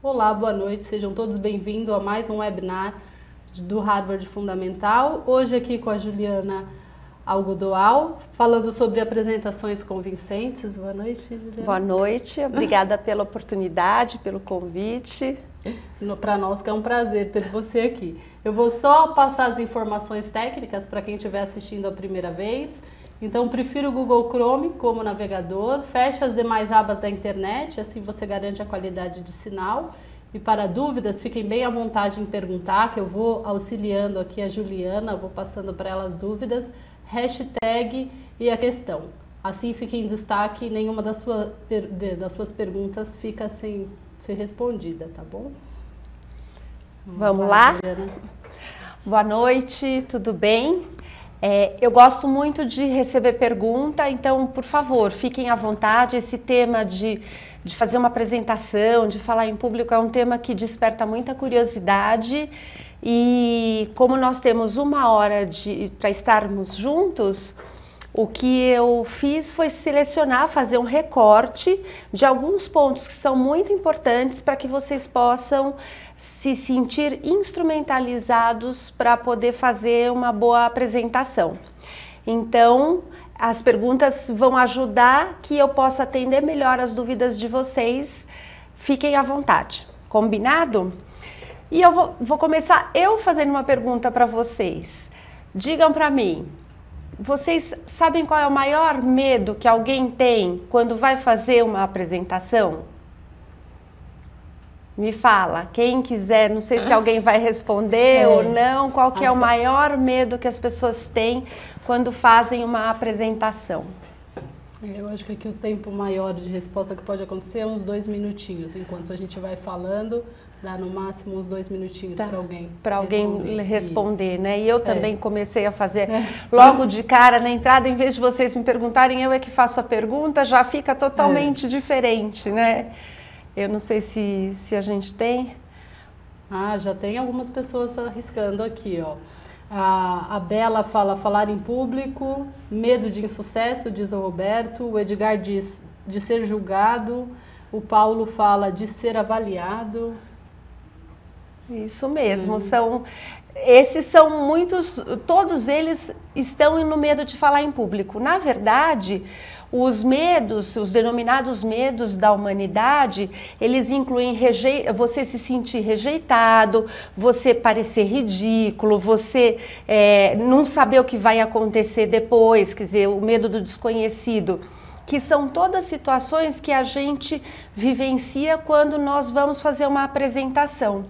Olá, boa noite, sejam todos bem-vindos a mais um webinar do Harvard Fundamental. Hoje aqui com a Juliana Algodoal, falando sobre apresentações convincentes. Boa noite, Juliana. Boa noite, obrigada pela oportunidade, pelo convite. Para nós que é um prazer ter você aqui. Eu vou só passar as informações técnicas para quem estiver assistindo a primeira vez. Então, prefiro o Google Chrome como navegador, feche as demais abas da internet, assim você garante a qualidade de sinal. E para dúvidas, fiquem bem à vontade em perguntar, que eu vou auxiliando aqui a Juliana, vou passando para ela as dúvidas, hashtag e a questão. Assim fica em destaque e nenhuma das suas perguntas fica sem ser respondida, tá bom? Vamos lá? Juliana. Boa noite, tudo bem? Eu gosto muito de receber pergunta, então, por favor, fiquem à vontade. Esse tema de fazer uma apresentação, de falar em público, é um tema que desperta muita curiosidade. E como nós temos uma hora para estarmos juntos, o que eu fiz foi selecionar, fazer um recorte de alguns pontos que são muito importantes para que vocês possam se sentir instrumentalizados para poder fazer uma boa apresentação. Então, as perguntas vão ajudar que eu possa atender melhor as dúvidas de vocês. Fiquem à vontade, combinado? E eu vou começar fazendo uma pergunta para vocês. Digam para mim, vocês sabem qual é o maior medo que alguém tem quando vai fazer uma apresentação? Me fala, quem quiser, não sei se alguém vai responder ou não, qual que é o maior medo que as pessoas têm quando fazem uma apresentação? Eu acho que aqui o tempo maior de resposta que pode acontecer é uns 2 minutinhos, enquanto a gente vai falando, dá no máximo uns 2 minutinhos para alguém responder, né? E eu também comecei a fazer logo de cara na entrada, em vez de vocês me perguntarem, eu é que faço a pergunta, já fica totalmente diferente, né? Eu não sei se a gente tem. Já tem algumas pessoas arriscando aqui, ó. A Bela fala falar em público, medo de insucesso, diz o Roberto. O Edgar diz de ser julgado. O Paulo fala de ser avaliado. Isso mesmo, esses são muitos, todos eles estão no medo de falar em público. Na verdade, os medos, os denominados medos da humanidade, eles incluem você se sentir rejeitado, você parecer ridículo, você não saber o que vai acontecer depois, quer dizer, o medo do desconhecido, que são todas situações que a gente vivencia quando nós vamos fazer uma apresentação.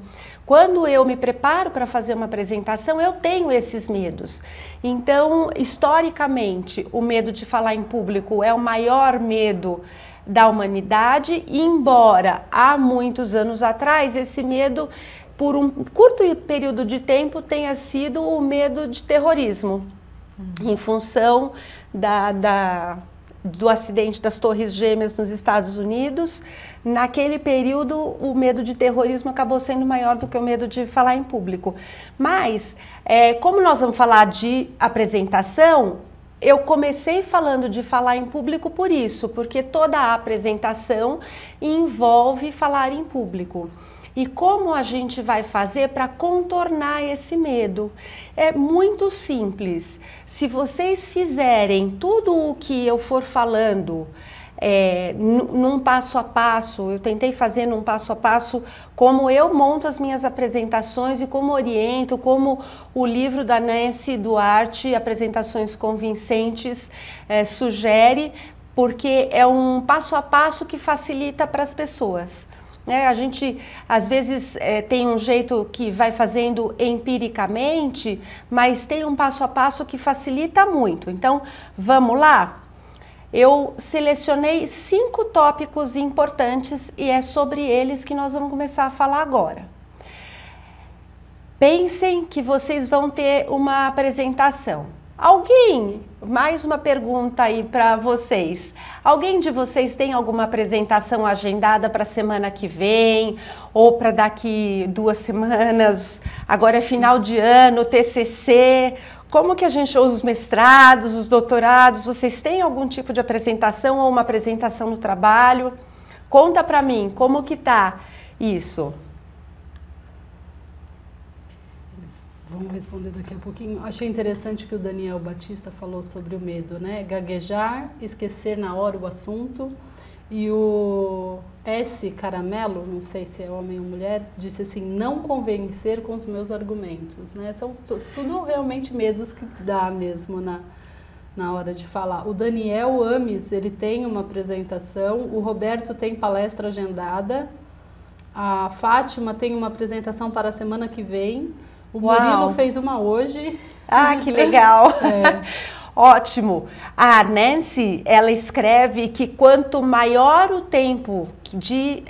Quando eu me preparo para fazer uma apresentação, eu tenho esses medos. Então, historicamente, o medo de falar em público é o maior medo da humanidade, embora há muitos anos atrás esse medo, por um curto período de tempo, tenha sido o medo de terrorismo, em função do acidente das Torres Gêmeas nos Estados Unidos. Naquele período, o medo de terrorismo acabou sendo maior do que o medo de falar em público. Mas, como nós vamos falar de apresentação, eu comecei falando de falar em público por isso, porque toda a apresentação envolve falar em público. E como a gente vai fazer para contornar esse medo? É muito simples. Se vocês fizerem tudo o que eu for falando, num passo a passo, eu tentei fazer num passo a passo como eu monto as minhas apresentações e como oriento, como o livro da Nancy Duarte, Apresentações Convincentes, sugere, porque é um passo a passo que facilita para as pessoas. A gente, às vezes, tem um jeito que vai fazendo empiricamente, mas tem um passo a passo que facilita muito. Então, vamos lá? Eu selecionei 5 tópicos importantes e é sobre eles que nós vamos começar a falar agora. Pensem que vocês vão ter uma apresentação. Mais uma pergunta aí para vocês. Alguém de vocês tem alguma apresentação agendada para a semana que vem ou para daqui 2 semanas? Agora é final de ano, TCC. Como que a gente usa os mestrados, os doutorados? Vocês têm algum tipo de apresentação ou uma apresentação no trabalho? Conta para mim, como que tá Isso. Vamos responder daqui a pouquinho. Achei interessante que o Daniel Batista falou sobre o medo, né? Gaguejar, esquecer na hora o assunto. E o S. Caramelo, não sei se é homem ou mulher, disse assim, não convencer com os meus argumentos, né? São tudo realmente medos que dá mesmo na hora de falar. O Daniel Ames, ele tem uma apresentação, o Roberto tem palestra agendada, a Fátima tem uma apresentação para a semana que vem, o Murilo fez uma hoje. Ah, que legal! Ótimo! A Nancy, ela escreve que quanto maior o tempo de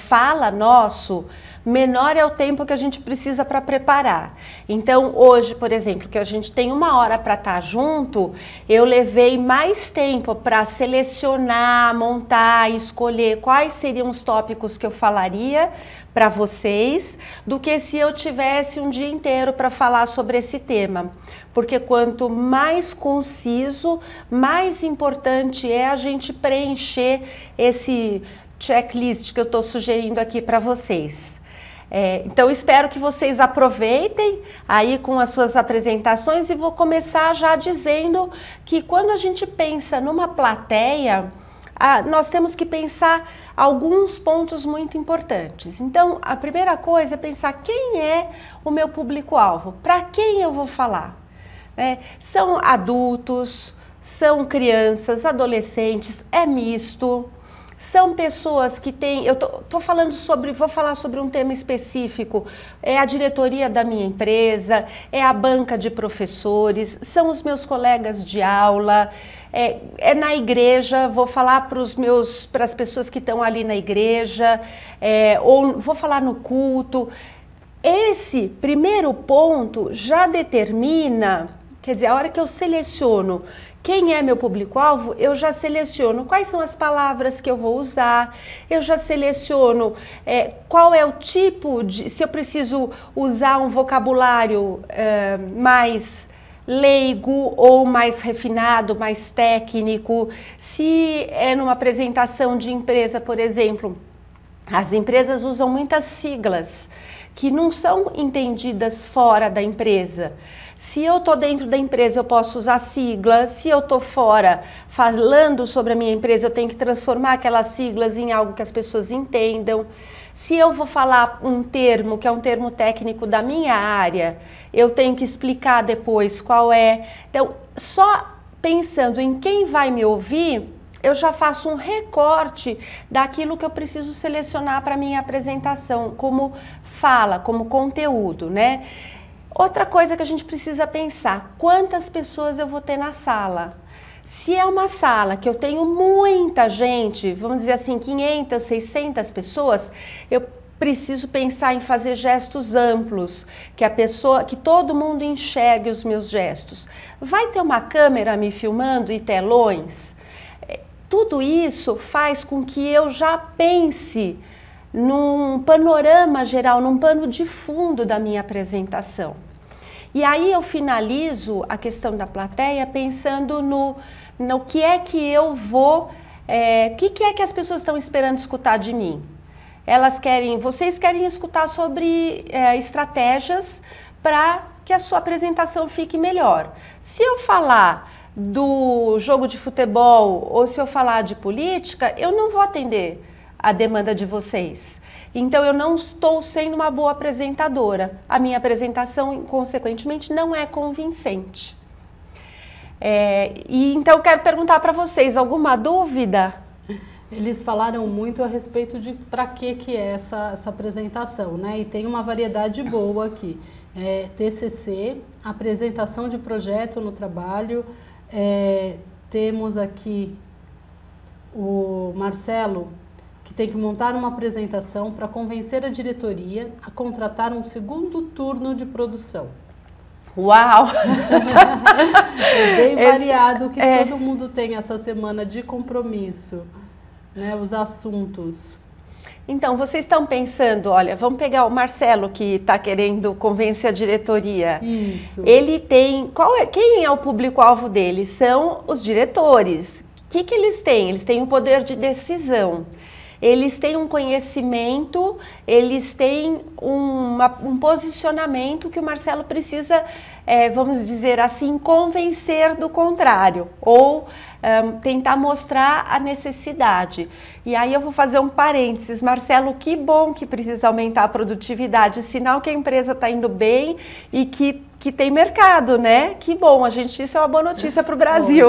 fala nosso, menor é o tempo que a gente precisa para preparar. Então, hoje, por exemplo, que a gente tem 1 hora para estar junto, eu levei mais tempo para selecionar, montar, escolher quais seriam os tópicos que eu falaria para vocês, do que se eu tivesse um dia inteiro para falar sobre esse tema. Porque quanto mais conciso, mais importante é a gente preencher esse checklist que eu estou sugerindo aqui para vocês. Então, espero que vocês aproveitem aí com as suas apresentações e vou começar já dizendo que quando a gente pensa numa plateia, nós temos que pensar alguns pontos muito importantes. Então, a primeira coisa é pensar quem é o meu público-alvo, para quem eu vou falar. São adultos, são crianças, adolescentes, é misto. São pessoas que têm, vou falar sobre um tema específico, é a diretoria da minha empresa, é a banca de professores, são os meus colegas de aula, é na igreja, vou falar para as pessoas que estão ali na igreja, ou vou falar no culto. Esse primeiro ponto já determina, quer dizer, a hora que eu seleciono quem é meu público-alvo, eu já seleciono quais são as palavras que eu vou usar, eu já seleciono qual é o tipo de... Se eu preciso usar um vocabulário mais leigo ou mais refinado, mais técnico. Se é numa apresentação de empresa, por exemplo, as empresas usam muitas siglas que não são entendidas fora da empresa. Se eu estou dentro da empresa, eu posso usar siglas. Se eu estou fora, falando sobre a minha empresa, eu tenho que transformar aquelas siglas em algo que as pessoas entendam. Se eu vou falar um termo, que é um termo técnico da minha área, eu tenho que explicar depois qual é. Então, só pensando em quem vai me ouvir, eu já faço um recorte daquilo que eu preciso selecionar para a minha apresentação, como fala, como conteúdo, né? Outra coisa que a gente precisa pensar, quantas pessoas eu vou ter na sala? Se é uma sala que eu tenho muita gente, vamos dizer assim, 500, 600 pessoas, eu preciso pensar em fazer gestos amplos, que todo mundo enxergue os meus gestos. Vai ter uma câmera me filmando e telões? Tudo isso faz com que eu já pense num panorama geral, num pano de fundo da minha apresentação. E aí eu finalizo a questão da plateia pensando no que é que eu vou, que é que as pessoas estão esperando escutar de mim. Vocês querem escutar sobre estratégias para que a sua apresentação fique melhor. Se eu falar do jogo de futebol ou se eu falar de política, eu não vou atender a demanda de vocês. Então, eu não estou sendo uma boa apresentadora. A minha apresentação, consequentemente, não é convincente. Então, eu quero perguntar para vocês, alguma dúvida? Eles falaram muito a respeito de para que é essa apresentação, né? E tem uma variedade boa aqui. TCC, apresentação de projeto no trabalho. Temos aqui o Marcelo, que tem que montar uma apresentação para convencer a diretoria a contratar um segundo turno de produção. Uau! É bem variado o que todo mundo tem essa semana de compromisso, né? Os assuntos. Então, vocês estão pensando, olha, vamos pegar o Marcelo que está querendo convencer a diretoria. Isso. Ele tem, quem é o público-alvo dele? São os diretores. O que eles têm? Eles têm um poder de decisão. eles têm um conhecimento, eles têm um posicionamento que o Marcelo precisa, vamos dizer assim, convencer do contrário, ou tentar mostrar a necessidade. E aí eu vou fazer um parênteses, Marcelo, que bom que precisa aumentar a produtividade, sinal que a empresa está indo bem e que tem mercado, né? Que bom, isso é uma boa notícia para o Brasil.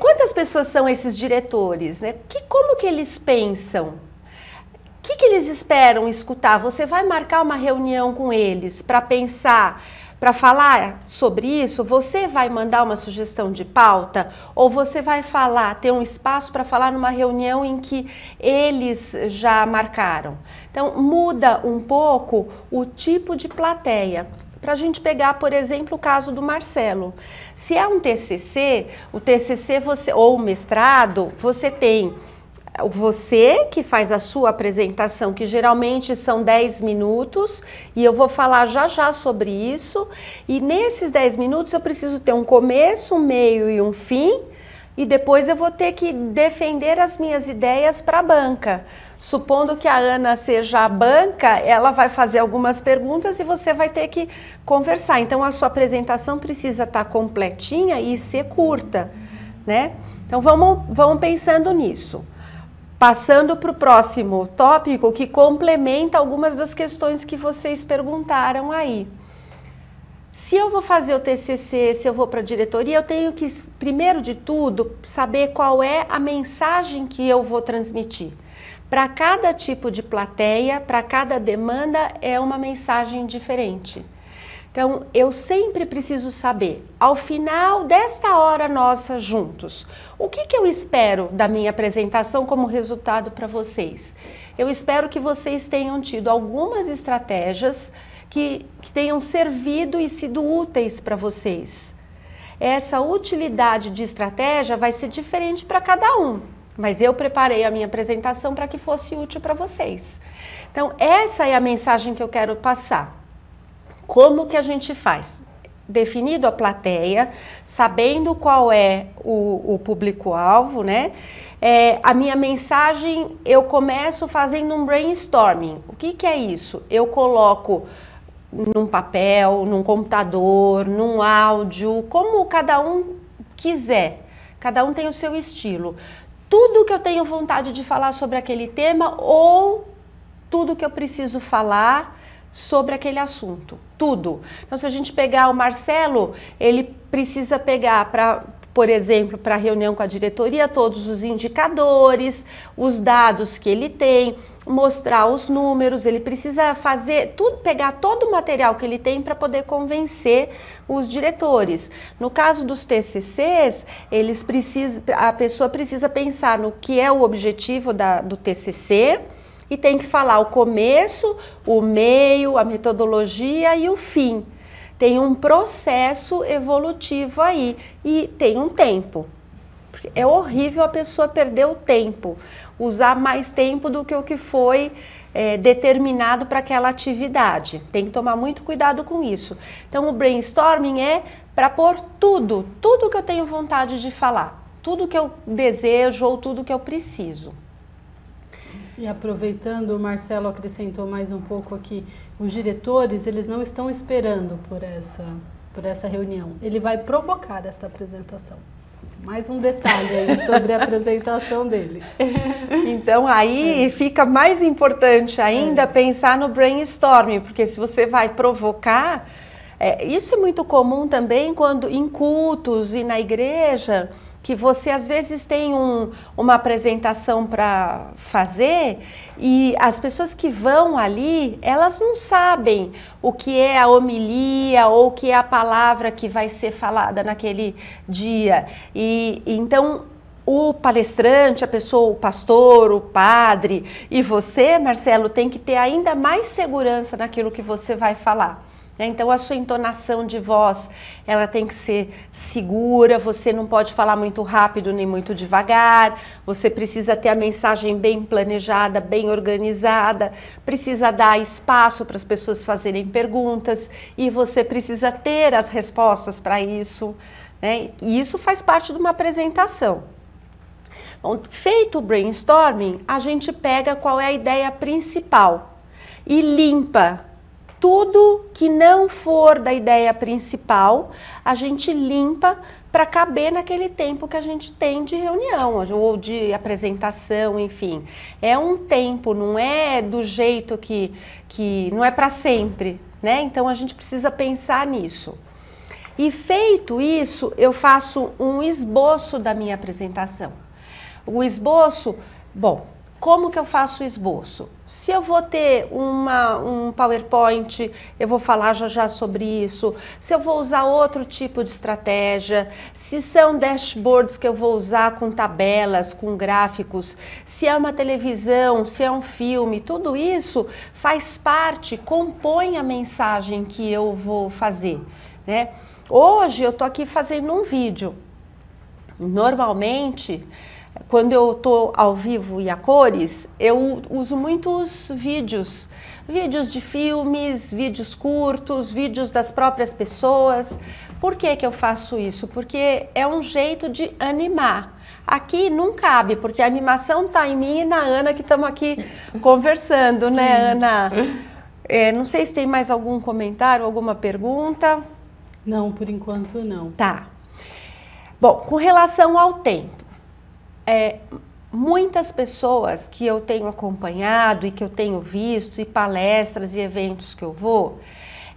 Quantas pessoas são esses diretores, né? Como que eles pensam? O que eles esperam escutar? Você vai marcar uma reunião com eles para pensar, para falar sobre isso? Você vai mandar uma sugestão de pauta? Ou você vai ter um espaço para falar numa reunião em que eles já marcaram? Então, muda um pouco o tipo de plateia. Para a gente pegar, por exemplo, o caso do Marcelo. Se é um TCC, o TCC ou o mestrado, você tem você que faz a sua apresentação, que geralmente são 10 minutos, e eu vou falar já sobre isso, e nesses 10 minutos eu preciso ter um começo, um meio e um fim, e depois eu vou ter que defender as minhas ideias para a banca. Supondo que a Ana seja a banca, ela vai fazer algumas perguntas e você vai ter que conversar. Então a sua apresentação precisa estar completinha e ser curta, né? Então vamos pensando nisso. Passando para o próximo tópico, que complementa algumas das questões que vocês perguntaram aí. Se eu vou fazer o TCC, se eu vou para a diretoria, eu tenho que, primeiro de tudo, saber qual é a mensagem que eu vou transmitir. Para cada tipo de plateia, para cada demanda, é uma mensagem diferente. Então, eu sempre preciso saber, ao final desta hora nossa juntos, o que eu espero da minha apresentação como resultado para vocês? Eu espero que vocês tenham tido algumas estratégias que tenham servido e sido úteis para vocês. Essa utilidade de estratégia vai ser diferente para cada um, mas eu preparei a minha apresentação para que fosse útil para vocês. Então, essa é a mensagem que eu quero passar. Como que a gente faz? Definido a plateia, sabendo qual é o público-alvo, né? A minha mensagem, eu começo fazendo um brainstorming. O que é isso? Eu coloco num papel, num computador, num áudio, como cada um quiser. Cada um tem o seu estilo. Tudo que eu tenho vontade de falar sobre aquele tema ou tudo que eu preciso falar sobre aquele assunto, tudo. Então, se a gente pegar o Marcelo, ele precisa pegar, por exemplo, para a reunião com a diretoria, todos os indicadores, os dados que ele tem, mostrar os números, ele precisa fazer tudo, pegar todo o material que ele tem para poder convencer os diretores. No caso dos TCCs, a pessoa precisa pensar no que é o objetivo do TCC, e tem que falar o começo, o meio, a metodologia e o fim. Tem um processo evolutivo aí e tem um tempo. É horrível a pessoa perder o tempo, usar mais tempo do que o que foi determinado para aquela atividade. Tem que tomar muito cuidado com isso. Então o brainstorming é para pôr tudo que eu tenho vontade de falar, tudo que eu desejo ou tudo que eu preciso. E aproveitando, o Marcelo acrescentou mais um pouco aqui, os diretores, eles não estão esperando por essa reunião, ele vai provocar essa apresentação. Mais um detalhe aí sobre a apresentação dele. Então aí fica mais importante ainda pensar no brainstorming, porque se você vai provocar, isso é muito comum também quando em cultos e na igreja, que você às vezes tem uma apresentação para fazer e as pessoas que vão ali, elas não sabem o que é a homilia ou o que é a palavra que vai ser falada naquele dia. E então o palestrante, a pessoa, o pastor, o padre e você, Marcelo, tem que ter ainda mais segurança naquilo que você vai falar. Então a sua entonação de voz, ela tem que ser segura, você não pode falar muito rápido nem muito devagar, você precisa ter a mensagem bem planejada, bem organizada, precisa dar espaço para as pessoas fazerem perguntas e você precisa ter as respostas para isso, né? E isso faz parte de uma apresentação. Então, feito o brainstorming, a gente pega qual é a ideia principal e limpa. Tudo que não for da ideia principal, a gente limpa para caber naquele tempo que a gente tem de reunião ou de apresentação, enfim. É um tempo, não é do jeito que não é para sempre, né? Então a gente precisa pensar nisso. E feito isso, eu faço um esboço da minha apresentação. O esboço, bom, como que eu faço o esboço? Se eu vou ter um PowerPoint, eu vou falar já sobre isso. Se eu vou usar outro tipo de estratégia, se são dashboards que eu vou usar com tabelas, com gráficos, se é uma televisão, se é um filme, tudo isso faz parte, compõe a mensagem que eu vou fazer, né? Hoje eu estou aqui fazendo um vídeo. Normalmente, quando eu estou ao vivo e a cores, eu uso muitos vídeos. Vídeos de filmes, vídeos curtos, vídeos das próprias pessoas. Por que que eu faço isso? Porque é um jeito de animar. Aqui não cabe, porque a animação está em mim e na Ana que estamos aqui conversando, né, Ana? Não sei se tem mais algum comentário, alguma pergunta. Não, por enquanto não. Tá. Bom, com relação ao tempo, muitas pessoas que eu tenho acompanhado e que eu tenho visto, e palestras e eventos que eu vou,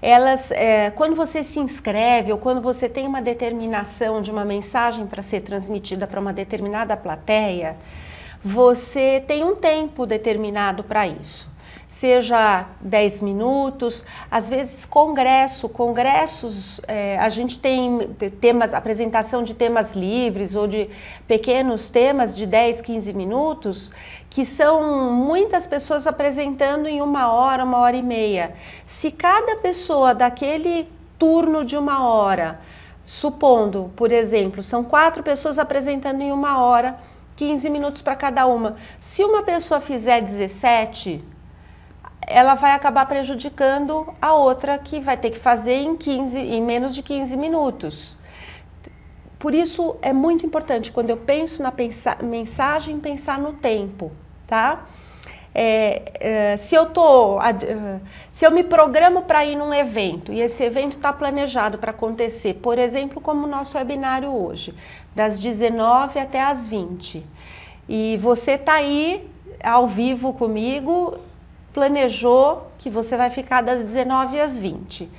elas, quando você se inscreve ou quando você tem uma determinação de uma mensagem para ser transmitida para uma determinada plateia, você tem um tempo determinado para isso. Seja 10 minutos, às vezes congressos, a gente tem temas, apresentação de temas livres ou de pequenos temas de 10, 15 minutos, que são muitas pessoas apresentando em 1 hora e meia. Se cada pessoa daquele turno de 1 hora, supondo, por exemplo, são 4 pessoas apresentando em 1 hora, 15 minutos para cada uma. Se uma pessoa fizer 17, ela vai acabar prejudicando a outra que vai ter que fazer em menos de 15 minutos. Por isso é muito importante, quando eu penso na mensagem, pensar no tempo, tá? Se eu me programo para ir num evento e esse evento está planejado para acontecer, por exemplo, como o nosso webinário hoje, das 19 até as 20, e você está aí ao vivo comigo, planejou que você vai ficar das 19 às 20.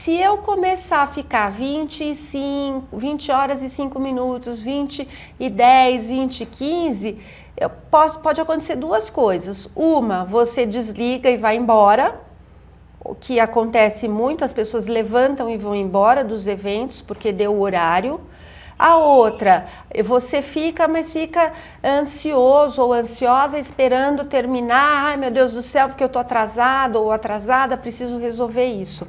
Se eu começar a ficar 20 horas e 5 minutos, 20 e 10, 20 e 15, pode acontecer duas coisas. Uma, você desliga e vai embora, o que acontece muito, as pessoas levantam e vão embora dos eventos porque deu o horário. A outra, você fica ansioso ou ansiosa esperando terminar. Ai, meu Deus do céu, porque eu estou atrasado ou atrasada, preciso resolver isso.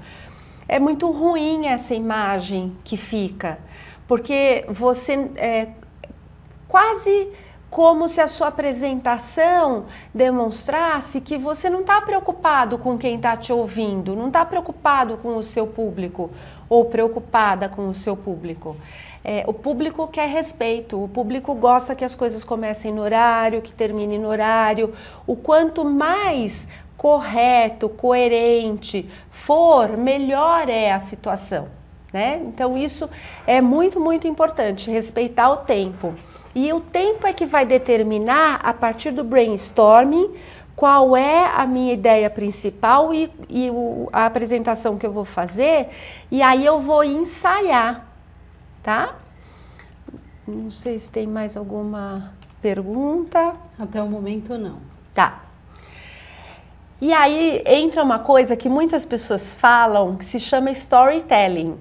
É muito ruim essa imagem que fica, porque você quase como se a sua apresentação demonstrasse que você não está preocupado com quem está te ouvindo, não está preocupado com o seu público ou preocupada com o seu público. O público quer respeito, o público gosta que as coisas comecem no horário, que terminem no horário. O quanto mais correto, coerente for, melhor é a situação, né? Então isso é muito, muito importante, respeitar o tempo. E o tempo é que vai determinar, a partir do brainstorming, qual é a minha ideia principal e a apresentação que eu vou fazer, e aí eu vou ensaiar, tá? Não sei se tem mais alguma pergunta. Até o momento não. Tá. E aí entra uma coisa que muitas pessoas falam, que se chama storytelling.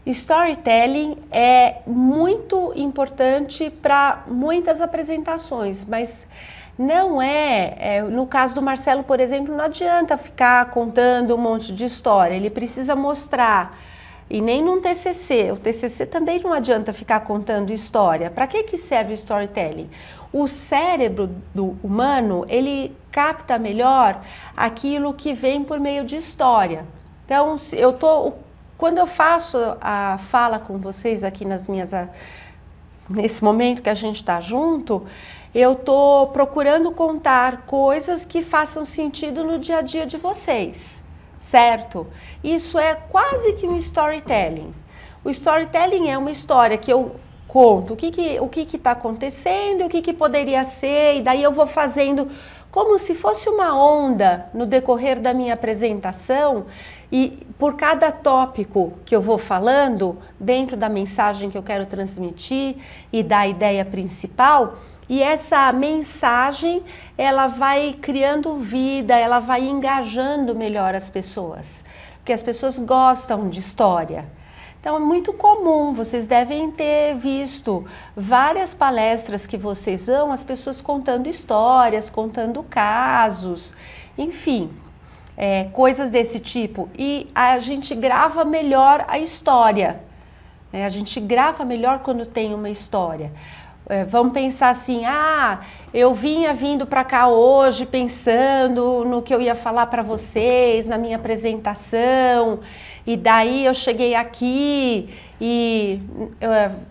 Storytelling é muito importante para muitas apresentações, mas não no caso do Marcelo, por exemplo, não adianta ficar contando um monte de história, ele precisa mostrar, e nem num TCC, o TCC também não adianta ficar contando história. Para que serve o storytelling? O cérebro do humano, ele capta melhor aquilo que vem por meio de história. Então, quando eu faço a fala com vocês aqui nas minhas nesse momento que a gente está junto, eu estou procurando contar coisas que façam sentido no dia a dia de vocês, certo? Isso é quase que um storytelling. O storytelling é uma história que eu conto o que está acontecendo, o que poderia ser, e daí eu vou fazendo como se fosse uma onda no decorrer da minha apresentação, e por cada tópico que eu vou falando, dentro da mensagem que eu quero transmitir e da ideia principal, e essa mensagem, ela vai criando vida, ela vai engajando melhor as pessoas, porque as pessoas gostam de história. Então é muito comum, vocês devem ter visto várias palestras que vocês dão, as pessoas contando histórias, contando casos, enfim, coisas desse tipo. E a gente grava melhor a história, a gente grava melhor quando tem uma história. Vamos pensar assim, eu vindo para cá hoje pensando no que eu ia falar para vocês, na minha apresentação, e daí eu cheguei aqui e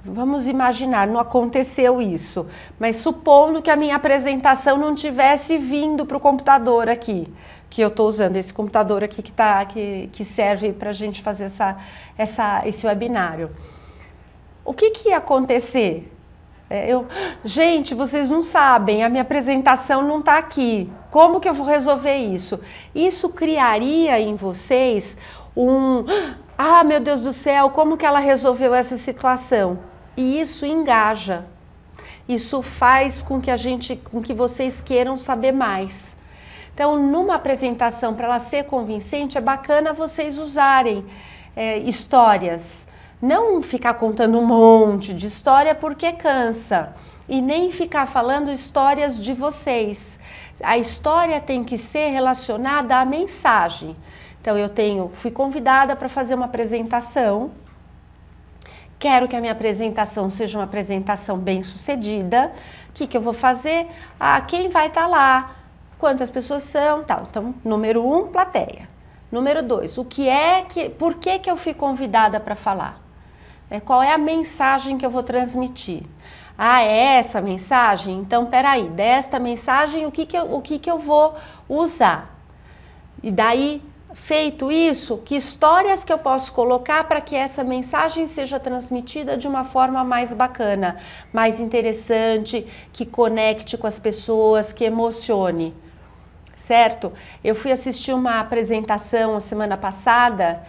vamos imaginar, não aconteceu isso, mas supondo que a minha apresentação não tivesse vindo para o computador aqui, que eu estou usando, esse computador aqui que serve para a gente fazer esse webinário. O que ia acontecer? Gente, vocês não sabem, a minha apresentação não está aqui. Como que eu vou resolver isso? Isso criaria em vocês meu Deus do céu, como que ela resolveu essa situação? E isso engaja. Isso faz com que vocês queiram saber mais. Então, numa apresentação, para ela ser convincente, é bacana vocês usarem histórias. Não ficar contando um monte de história porque cansa. E nem ficar falando histórias de vocês. A história tem que ser relacionada à mensagem. Então fui convidada para fazer uma apresentação. Quero que a minha apresentação seja uma apresentação bem sucedida. O que eu vou fazer? Quem vai estar lá? Quantas pessoas são? Tal. Então, número 1, plateia. Número 2, por que eu fui convidada para falar? Qual é a mensagem que eu vou transmitir? É essa mensagem? Então, peraí, desta mensagem, o que eu vou usar? E daí, feito isso, que histórias que eu posso colocar para que essa mensagem seja transmitida de uma forma mais bacana, mais interessante, que conecte com as pessoas, que emocione, certo? Eu fui assistir uma apresentação semana passada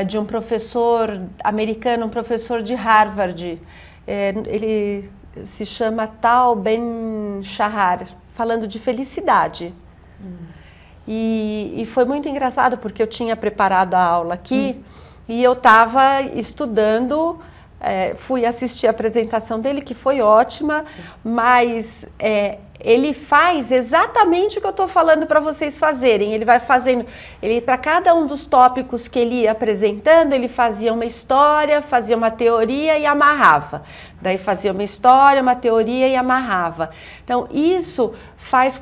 de um professor americano, um professor de Harvard, ele se chama Tal Ben-Shahar, falando de felicidade. E foi muito engraçado porque eu tinha preparado a aula aqui e eu estava estudando, fui assistir a apresentação dele, que foi ótima, mas ele faz exatamente o que eu estou falando para vocês fazerem. Ele vai fazendo, para cada um dos tópicos que ele ia apresentando, ele fazia uma história, fazia uma teoria e amarrava. Daí fazia uma história, uma teoria e amarrava. Então isso fez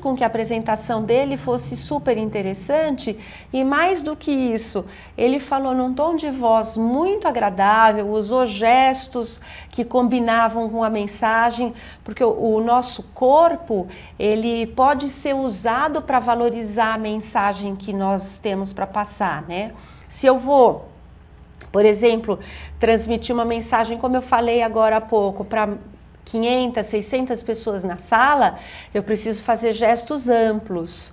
com que a apresentação dele fosse super interessante, e mais do que isso, ele falou num tom de voz muito agradável, usou gestos que combinavam com a mensagem, porque o nosso corpo, ele pode ser usado para valorizar a mensagem que nós temos para passar, né? Se eu vou, por exemplo, transmitir uma mensagem, como eu falei agora há pouco, para 500, 600 pessoas na sala, eu preciso fazer gestos amplos.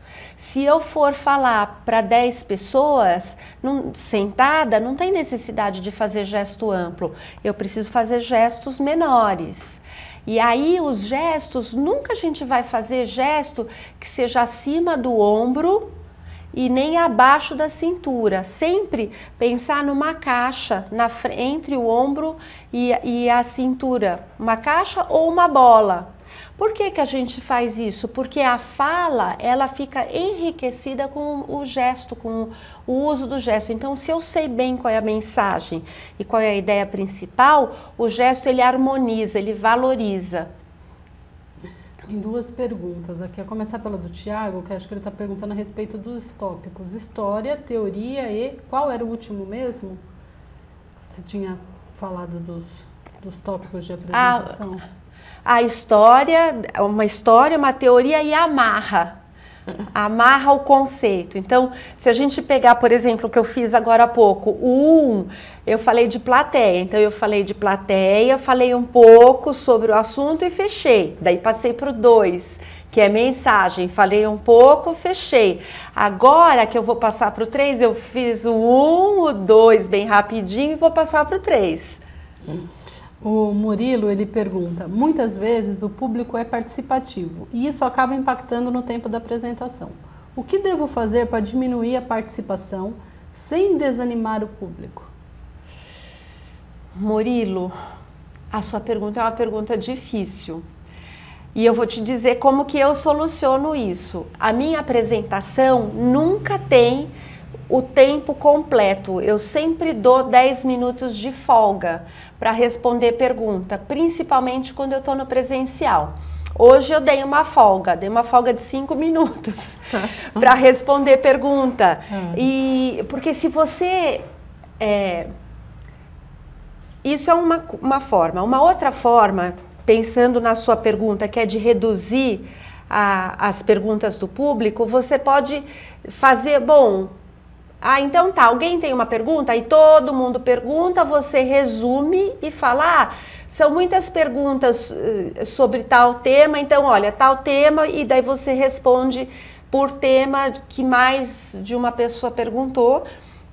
Se eu for falar para 10 pessoas sentada, não tem necessidade de fazer gesto amplo. Eu preciso fazer gestos menores. E aí os gestos, nunca a gente vai fazer gesto que seja acima do ombro e nem abaixo da cintura. Sempre pensar numa caixa entre o ombro e a cintura, uma caixa ou uma bola. Por que a gente faz isso? Porque a fala, ela fica enriquecida com o gesto, com o uso do gesto. Então, se eu sei bem qual é a mensagem e qual é a ideia principal, o gesto ele harmoniza, ele valoriza. Tem duas perguntas aqui. A começar pela do Tiago, que acho que ele está perguntando a respeito dos tópicos. História, teoria e... Qual era o último mesmo? Você tinha falado dos... dos tópicos de apresentação? A história, uma teoria e amarra o conceito. Então, se a gente pegar, por exemplo, o que eu fiz agora há pouco, eu falei de plateia. Então, eu falei de plateia, falei um pouco sobre o assunto e fechei. Daí, passei para o 2, que é mensagem. Falei um pouco, fechei. Agora que eu vou passar para o 3, eu fiz o 1, o 2 bem rapidinho e vou passar para o 3. O Murilo, ele pergunta, muitas vezes o público é participativo e isso acaba impactando no tempo da apresentação. O que devo fazer para diminuir a participação sem desanimar o público? Murilo, a sua pergunta é uma pergunta difícil. E eu vou te dizer como que eu soluciono isso. A minha apresentação nunca tem o tempo completo. Eu sempre dou 10 minutos de folga para responder pergunta, principalmente quando eu estou no presencial. Hoje eu dei uma folga de 5 minutos para responder pergunta. E porque se você... isso é uma forma. Uma outra forma, pensando na sua pergunta, que é de reduzir as perguntas do público, você pode fazer, então tá, alguém tem uma pergunta, aí todo mundo pergunta, você resume e fala, são muitas perguntas sobre tal tema, então olha, tal tema, e daí você responde por tema que mais de uma pessoa perguntou,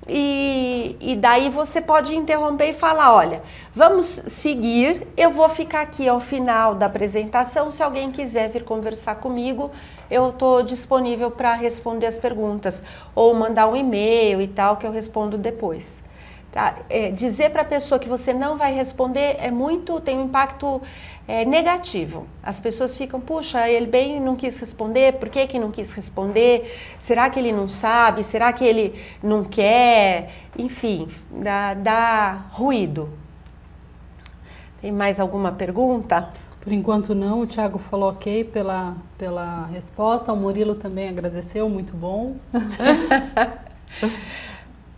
e daí você pode interromper e falar, olha, vamos seguir, eu vou ficar aqui ao final da apresentação, se alguém quiser vir conversar comigo, eu estou disponível para responder as perguntas, ou mandar um e-mail e tal, que eu respondo depois. Tá? Dizer para a pessoa que você não vai responder tem um impacto negativo. As pessoas ficam, puxa, ele bem não quis responder, por que não quis responder? Será que ele não sabe? Será que ele não quer? Enfim, dá ruído. Tem mais alguma pergunta? Por enquanto não, o Thiago falou ok pela resposta, o Murilo também agradeceu, muito bom.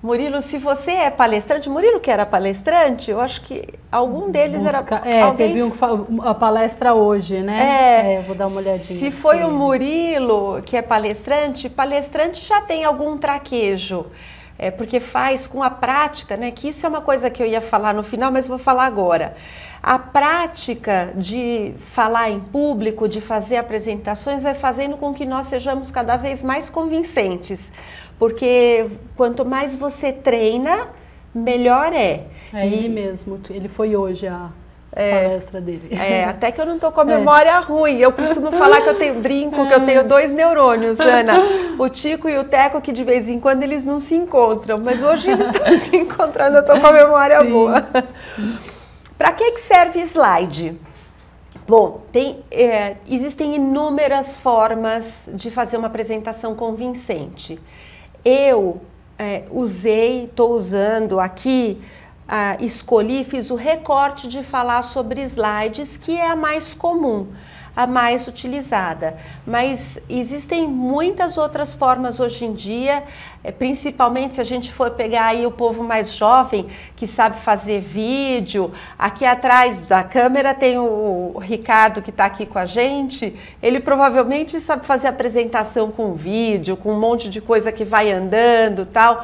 Murilo, se você é palestrante, Murilo que era palestrante, eu acho que algum deles era... teve a palestra hoje, né? Eu vou dar uma olhadinha. Se foi o Murilo que é palestrante já tem algum traquejo, porque faz com a prática, né? Que isso é uma coisa que eu ia falar no final, mas vou falar agora. A prática de falar em público, de fazer apresentações, vai fazendo com que nós sejamos cada vez mais convincentes. Porque quanto mais você treina, melhor é. Ele mesmo, ele foi hoje a palestra dele. Até que eu não estou com a memória ruim. Eu costumo falar que eu tenho que eu tenho 2 neurônios, Ana. O Tico e o Teco, que de vez em quando eles não se encontram. Mas hoje eles estão se encontrando, eu estou com a memória boa. Para que serve slide? Bom, existem inúmeras formas de fazer uma apresentação convincente. Eu estou usando aqui, escolhi, fiz o recorte de falar sobre slides, que é a mais comum, a mais utilizada. Mas existem muitas outras formas hoje em dia, principalmente se a gente for pegar aí o povo mais jovem, que sabe fazer vídeo. Aqui atrás da câmera tem o Ricardo, que está aqui com a gente. Ele provavelmente sabe fazer apresentação com vídeo, com um monte de coisa que vai andando e tal.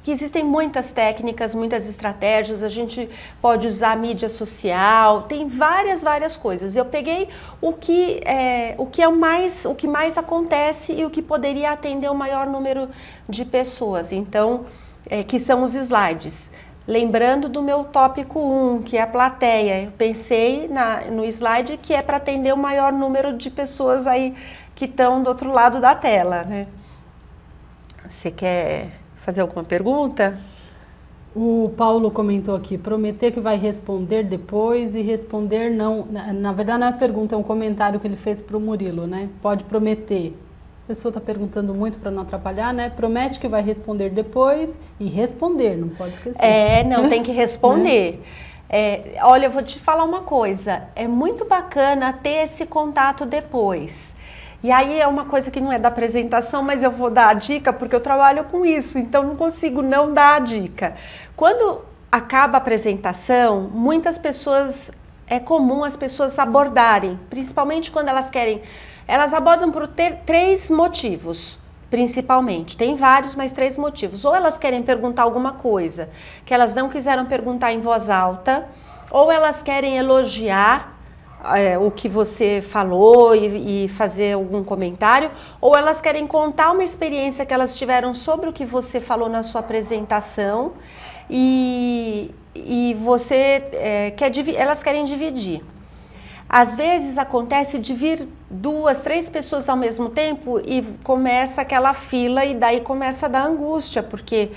Que existem muitas técnicas, muitas estratégias, a gente pode usar mídia social, tem várias coisas. Eu peguei o que mais acontece e o que poderia atender o maior número de pessoas, então, que são os slides. Lembrando do meu tópico 1, que é a plateia, eu pensei no slide que é para atender o maior número de pessoas aí que estão do outro lado da tela, né? Você quer fazer alguma pergunta? O Paulo comentou aqui, prometer que vai responder depois e responder não. Na verdade não é pergunta, é um comentário que ele fez para o Murilo, né? Pode prometer. A pessoa está perguntando muito para não atrapalhar, né? Promete que vai responder depois e responder, não pode esquecer. Não, tem que responder. Olha, eu vou te falar uma coisa, é muito bacana ter esse contato depois. E aí é uma coisa que não é da apresentação, mas eu vou dar a dica porque eu trabalho com isso, então não consigo não dar a dica. Quando acaba a apresentação, muitas pessoas, é comum as pessoas abordarem, principalmente quando elas querem, elas abordam por três motivos, principalmente. Tem vários, mas 3 motivos. Ou elas querem perguntar alguma coisa que elas não quiseram perguntar em voz alta, ou elas querem elogiar o que você falou e fazer algum comentário, ou elas querem contar uma experiência que elas tiveram sobre o que você falou na sua apresentação e elas querem dividir. Às vezes acontece de vir 2, 3 pessoas ao mesmo tempo e começa aquela fila e daí começa a dar angústia, porque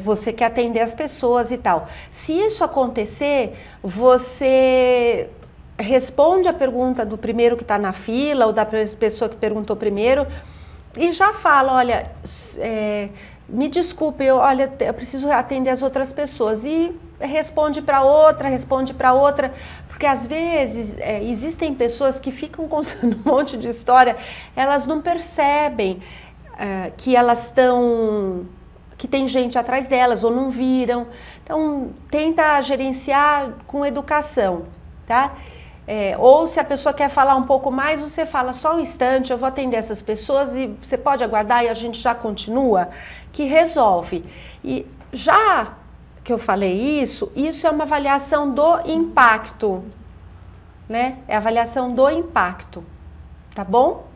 você quer atender as pessoas e tal. Se isso acontecer, você responde a pergunta do primeiro que está na fila ou da pessoa que perguntou primeiro e já fala, olha, me desculpe, eu preciso atender as outras pessoas, e responde para outra, porque às vezes existem pessoas que ficam contando um monte de história, elas não percebem que elas que tem gente atrás delas ou não viram. Então tenta gerenciar com educação, tá? Ou se a pessoa quer falar um pouco mais, você fala só um instante, eu vou atender essas pessoas e você pode aguardar e a gente já continua, que resolve. E já que eu falei isso é uma avaliação do impacto, né? É a avaliação do impacto, tá bom?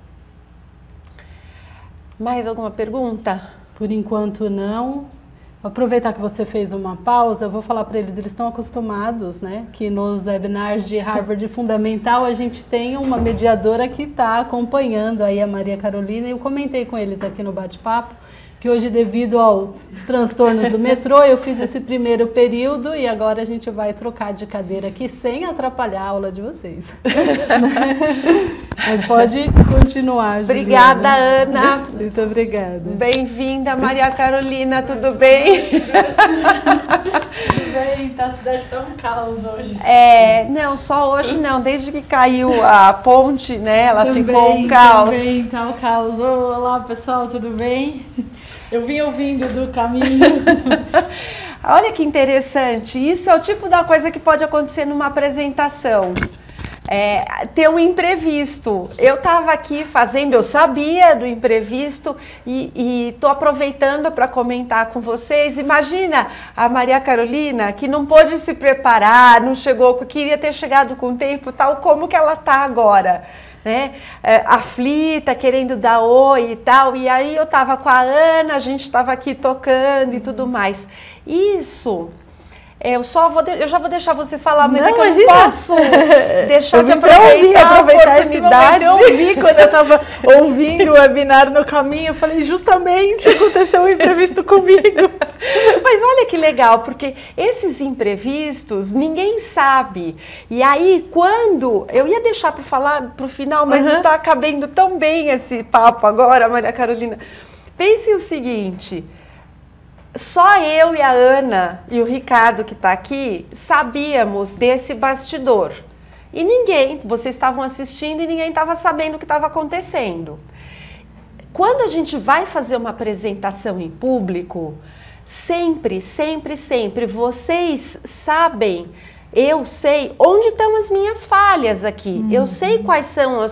Mais alguma pergunta? Por enquanto não. Vou aproveitar que você fez uma pausa, eu vou falar para eles estão acostumados, né, que nos webinars de Harvard Fundamental a gente tem uma mediadora que está acompanhando aí a Maria Carolina, e eu comentei com eles aqui no bate-papo que hoje, devido aos transtornos do metrô, eu fiz esse primeiro período e agora a gente vai trocar de cadeira aqui sem atrapalhar a aula de vocês. Mas pode continuar, Juliana. Obrigada, Ana. Muito obrigada. Bem-vinda, Maria Carolina, tudo bem? Tudo bem, tá, a cidade tá um caos hoje. Não, só hoje não, desde que caiu a ponte, né, ela também, ficou um caos. Também tá um caos. Olá, pessoal, tudo bem? Eu vim ouvindo do caminho. Olha que interessante, isso é o tipo da coisa que pode acontecer numa apresentação. Ter um imprevisto. Eu estava aqui fazendo, eu sabia do imprevisto e estou aproveitando para comentar com vocês. Imagina a Maria Carolina, que não pôde se preparar, não chegou, queria ter chegado com tempo, tal como que ela está agora, né? Aflita, querendo dar oi e tal. E aí eu estava com a Ana, a gente estava aqui tocando e tudo mais. Isso... Eu já vou deixar você falar, mas não, é que eu não posso deixar de aproveitar a oportunidade. Eu ouvi quando eu estava ouvindo o webinar no caminho, eu falei, justamente aconteceu um imprevisto comigo. Mas olha que legal, porque esses imprevistos ninguém sabe. E aí, quando... Eu ia deixar para falar para o final, mas está cabendo tão bem esse papo agora, Maria Carolina. Pense o seguinte... Só eu e a Ana e o Ricardo que está aqui sabíamos desse bastidor. E vocês estavam assistindo e ninguém estava sabendo o que estava acontecendo. Quando a gente vai fazer uma apresentação em público, sempre, sempre, sempre, vocês sabem, eu sei onde estão as minhas falhas aqui. Eu sei quais são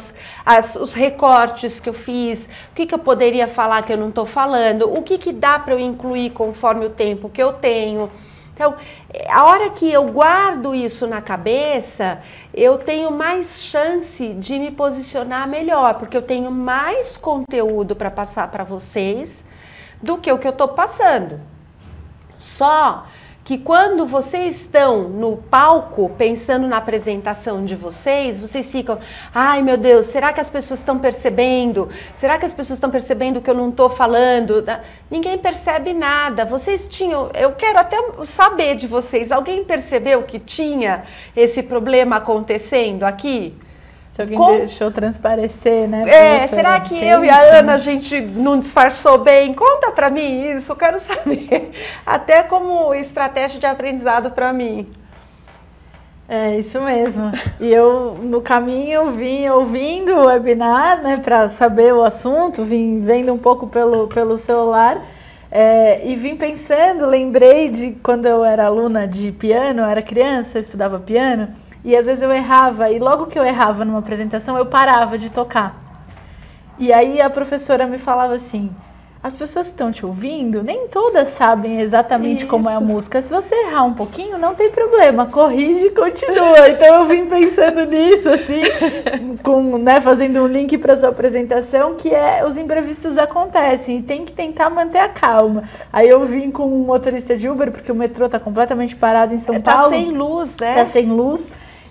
os recortes que eu fiz, o que eu poderia falar que eu não estou falando, o que dá para eu incluir conforme o tempo que eu tenho. Então, a hora que eu guardo isso na cabeça, eu tenho mais chance de me posicionar melhor, porque eu tenho mais conteúdo para passar para vocês do que o que eu estou passando. Só que quando vocês estão no palco, pensando na apresentação de vocês, vocês ficam, ai meu Deus, será que as pessoas estão percebendo? Será que as pessoas estão percebendo que eu não estou falando? Ninguém percebe nada. Eu quero até saber de vocês, alguém percebeu que tinha esse problema acontecendo aqui? Se alguém deixou transparecer, né? Será que eu e a Ana, a gente não disfarçou bem? Conta pra mim isso, eu quero saber. Até como estratégia de aprendizado pra mim. É, isso mesmo. E eu, no caminho, vim ouvindo o webinar, né, pra saber o assunto, vim vendo um pouco pelo celular. E vim pensando, lembrei de quando eu era aluna de piano, eu era criança, eu estudava piano, e às vezes eu errava, e logo que eu errava numa apresentação, eu parava de tocar. E aí a professora me falava assim, as pessoas que estão te ouvindo, nem todas sabem exatamente como é a música. Se você errar um pouquinho, não tem problema, corrige e continua. Então eu vim pensando nisso, assim, fazendo um link para sua apresentação, que os imprevistos acontecem e tem que tentar manter a calma. Aí eu vim com um motorista de Uber, porque o metrô está completamente parado em São Paulo. Tá sem luz, né? Tá sem luz.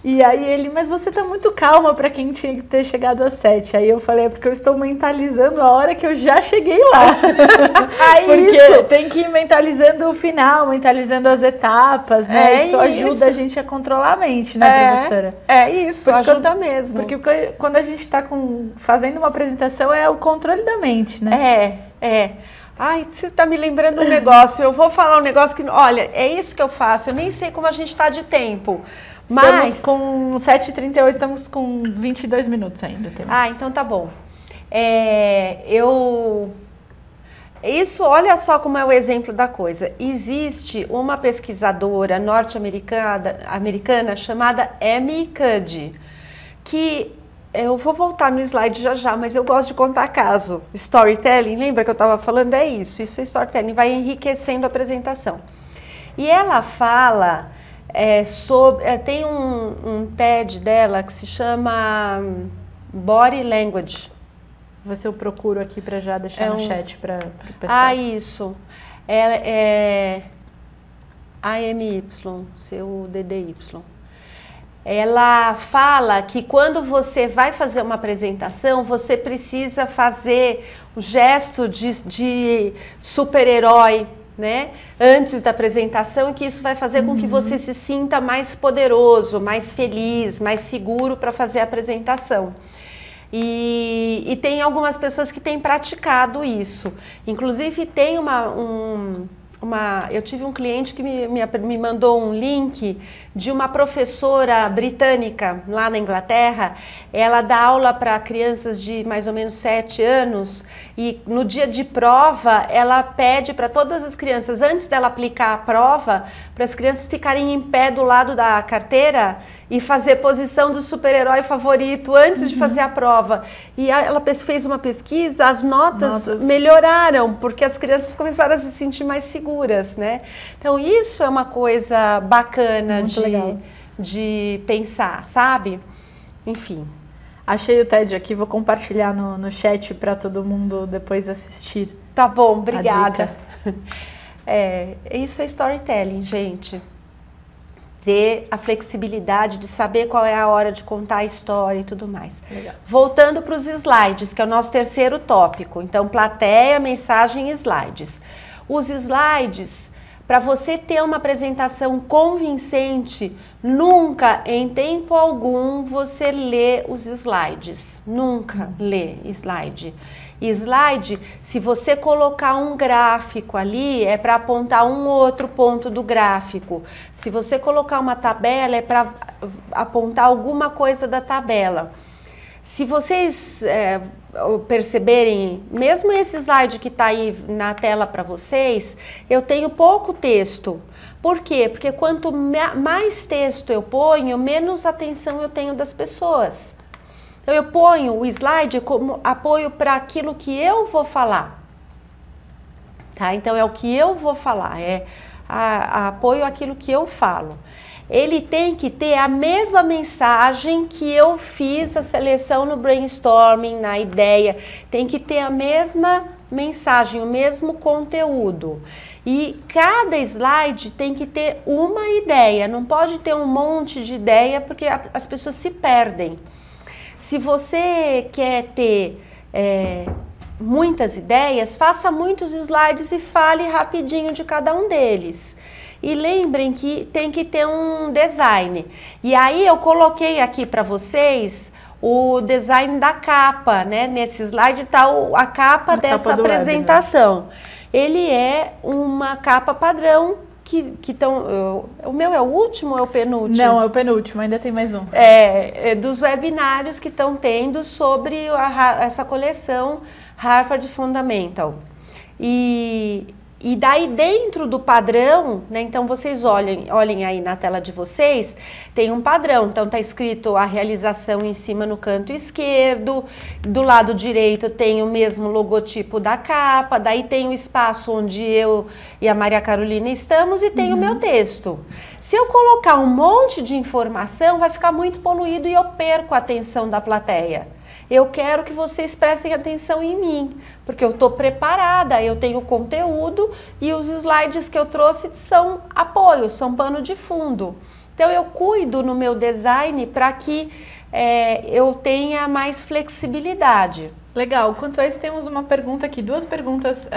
E aí ele, mas você tá muito calma para quem tinha que ter chegado às 7. Aí eu falei, porque eu estou mentalizando a hora que eu já cheguei lá. Porque tem que ir mentalizando o final, mentalizando as etapas, né? Isso ajuda a gente a controlar a mente, né, professora? Isso, ajuda mesmo. Porque quando a gente está fazendo uma apresentação, é o controle da mente, né? Ai, você está me lembrando um negócio. Eu vou falar um negócio que, olha, é isso que eu faço. Eu nem sei como a gente está de tempo. Mas estamos com 7h38, estamos com 22 minutos ainda. Então tá bom. Isso, olha só como é o exemplo da coisa. Existe uma pesquisadora norte-americana chamada Amy Cuddy, que eu vou voltar no slide já, mas eu gosto de contar caso. Storytelling, lembra que eu estava falando? Isso é storytelling, vai enriquecendo a apresentação. E ela fala... tem um TED dela que se chama Body Language. Eu procuro aqui para já deixar no chat para o pessoal. Isso. É AMY, CUDDY. Ela fala que quando você vai fazer uma apresentação, você precisa fazer o gesto de super-herói, né? Antes da apresentação, e que isso vai fazer com que você se sinta mais poderoso, mais feliz, mais seguro para fazer a apresentação. E tem algumas pessoas que têm praticado isso. Inclusive tem eu tive um cliente que me mandou um link de uma professora britânica lá na Inglaterra. Ela dá aula para crianças de mais ou menos 7 anos e no dia de prova ela pede para todas as crianças, antes dela aplicar a prova, para as crianças ficarem em pé do lado da carteira e fazer posição do super-herói favorito antes de fazer a prova. E ela fez uma pesquisa, as notas melhoraram, porque as crianças começaram a se sentir mais seguras, né? Então isso é uma coisa bacana de pensar, sabe? Enfim. Achei o TED aqui, vou compartilhar no chat para todo mundo depois assistir. Tá bom, obrigada. Isso é storytelling, gente. Ter a flexibilidade de saber qual é a hora de contar a história e tudo mais. Legal. Voltando para os slides, que é o nosso terceiro tópico. Então, plateia, mensagem e slides. Os slides, para você ter uma apresentação convincente, nunca, em tempo algum, você lê os slides. Nunca lê slide. Slide, se você colocar um gráfico ali, é para apontar um outro ponto do gráfico. Se você colocar uma tabela, é para apontar alguma coisa da tabela. Se vocês perceberem, mesmo esse slide que está aí na tela para vocês, eu tenho pouco texto. Por quê? Porque quanto mais texto eu ponho, menos atenção eu tenho das pessoas. Então eu ponho o slide como apoio para aquilo que eu vou falar. Tá? Então é o que eu vou falar, apoio àquilo que eu falo. Ele tem que ter a mesma mensagem que eu fiz a seleção no brainstorming, na ideia. Tem que ter a mesma mensagem, o mesmo conteúdo. E cada slide tem que ter uma ideia, não pode ter um monte de ideia porque as pessoas se perdem. Se você quer ter muitas ideias, faça muitos slides e fale rapidinho de cada um deles. E lembrem que tem que ter um design. E aí eu coloquei aqui para vocês o design da capa, né? Nesse slide está a capa dessa apresentação. Web, né? Ele é uma capa padrão que estão... O meu é o último ou é o penúltimo? Não, é o penúltimo, ainda tem mais um. Dos webinários que estão tendo sobre essa coleção Harvard Fundamental. E E daí dentro do padrão, né, então vocês olhem aí na tela de vocês, tem um padrão, então está escrito a realização em cima no canto esquerdo, do lado direito tem o mesmo logotipo da capa, daí tem o espaço onde eu e a Maria Carolina estamos e tem o meu texto. Se eu colocar um monte de informação, vai ficar muito poluído e eu perco a atenção da plateia. Eu quero que vocês prestem atenção em mim, porque eu estou preparada, eu tenho conteúdo e os slides que eu trouxe são apoio, são pano de fundo. Então eu cuido no meu design para que eu tenha mais flexibilidade. Legal. Quanto a isso, temos uma pergunta aqui, duas perguntas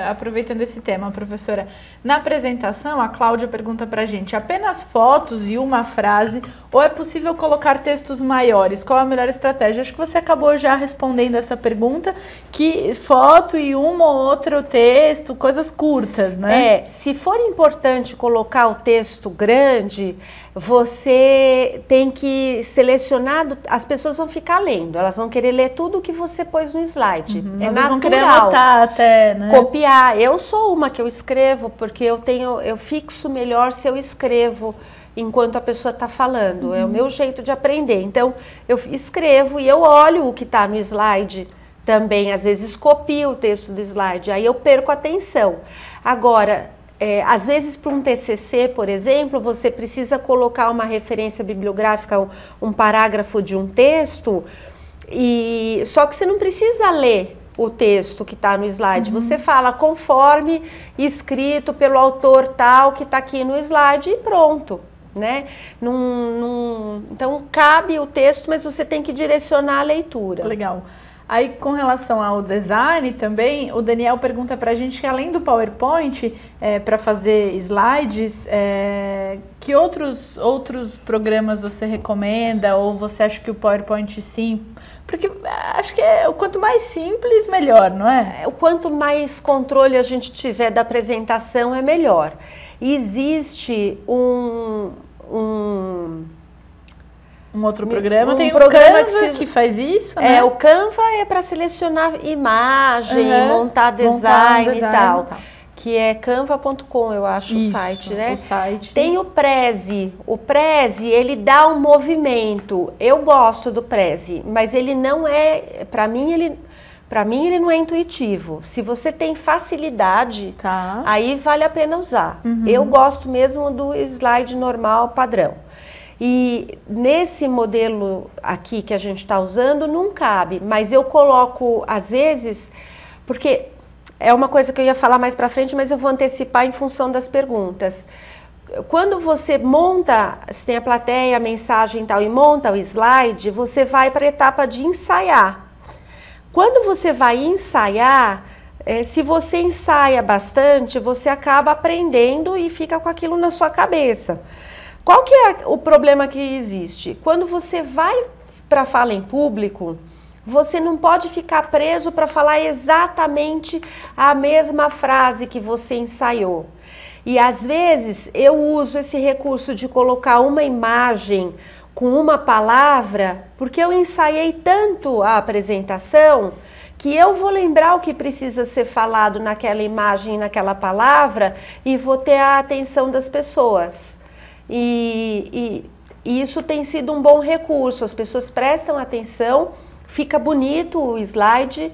aproveitando esse tema, professora. Na apresentação, a Cláudia pergunta pra gente, apenas fotos e uma frase, ou é possível colocar textos maiores? Qual a melhor estratégia? Acho que você acabou já respondendo essa pergunta, que foto e um ou outro texto, coisas curtas, né? Se for importante colocar o texto grande, você tem que selecionar, as pessoas vão ficar lendo, elas vão querer ler tudo o que você pôs no slide. É natural. Vão querer anotar até, né? Copiar. Eu sou uma que eu escrevo, porque eu fixo melhor se eu escrevo enquanto a pessoa está falando. É o meu jeito de aprender. Então, eu escrevo e eu olho o que está no slide também. Às vezes copio o texto do slide, aí eu perco a atenção. Agora, às vezes para um TCC, por exemplo, você precisa colocar uma referência bibliográfica, um parágrafo de um texto, só que você não precisa ler o texto que está no slide. Você fala conforme escrito pelo autor tal que está aqui no slide e pronto, né? Então cabe o texto, mas você tem que direcionar a leitura. Legal. Aí, com relação ao design também, o Daniel pergunta pra gente que além do PowerPoint, para fazer slides, que outros programas você recomenda, ou você acha que o PowerPoint sim? Porque acho que quanto mais simples, melhor, não é? O quanto mais controle a gente tiver da apresentação, é melhor. Existe um outro programa, tem programa o Canva que faz isso, né? O Canva é para selecionar imagem, montar design e tal. Que é canva.com, eu acho, o site, né? O site. Tem o Prezi. O Prezi, ele dá um movimento. Eu gosto do Prezi, mas ele não é, para mim ele não é intuitivo. Se você tem facilidade, aí vale a pena usar. Eu gosto mesmo do slide normal padrão. E nesse modelo aqui que a gente está usando não cabe, mas eu coloco às vezes, porque é uma coisa que eu ia falar mais para frente, mas eu vou antecipar em função das perguntas. Quando você monta, se tem a plateia, a mensagem e tal, e monta o slide, você vai para a etapa de ensaiar. Quando você vai ensaiar, se você ensaia bastante, você acaba aprendendo e fica com aquilo na sua cabeça. Qual que é o problema que existe? Quando você vai para fala em público, você não pode ficar preso para falar exatamente a mesma frase que você ensaiou. E às vezes eu uso esse recurso de colocar uma imagem com uma palavra, porque eu ensaiei tanto a apresentação que eu vou lembrar o que precisa ser falado naquela imagem, naquela palavra, e vou ter a atenção das pessoas. E isso tem sido um bom recurso, as pessoas prestam atenção, fica bonito o slide,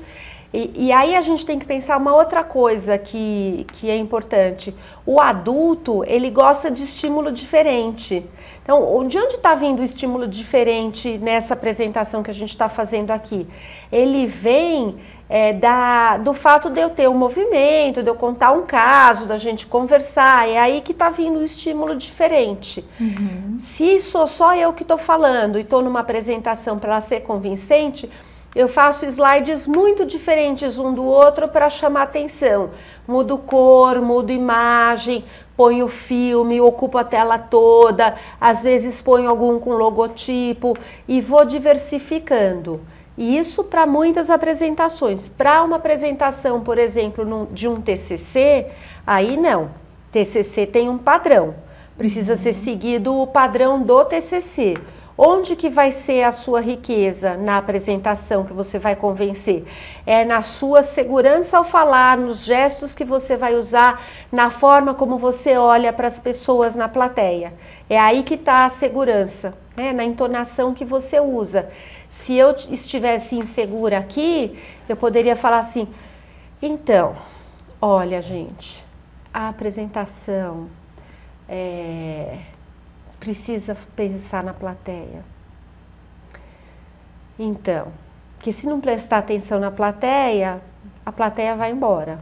e aí a gente tem que pensar uma outra coisa que é importante. O adulto, ele gosta de estímulo diferente. Então, de onde está vindo o estímulo diferente nessa apresentação que a gente está fazendo aqui? Ele vem do fato de eu ter um movimento, de eu contar um caso, da gente conversar, é aí que está vindo o estímulo diferente. Se sou só eu que estou falando e estou numa apresentação para ela ser convincente, eu faço slides muito diferentes um do outro para chamar atenção. Mudo cor, mudo imagem, ponho filme, ocupo a tela toda, às vezes ponho algum com logotipo e vou diversificando. E isso para muitas apresentações. Para uma apresentação, por exemplo, de um TCC, aí não. TCC tem um padrão. Precisa ser seguido o padrão do TCC. Onde que vai ser a sua riqueza na apresentação que você vai convencer? É na sua segurança ao falar, nos gestos que você vai usar, na forma como você olha para as pessoas na plateia. É aí que está a segurança, né? Na entonação que você usa. Se eu estivesse insegura aqui, eu poderia falar assim, então, olha gente, a apresentação precisa pensar na plateia. Então, que se não prestar atenção na plateia, a plateia vai embora.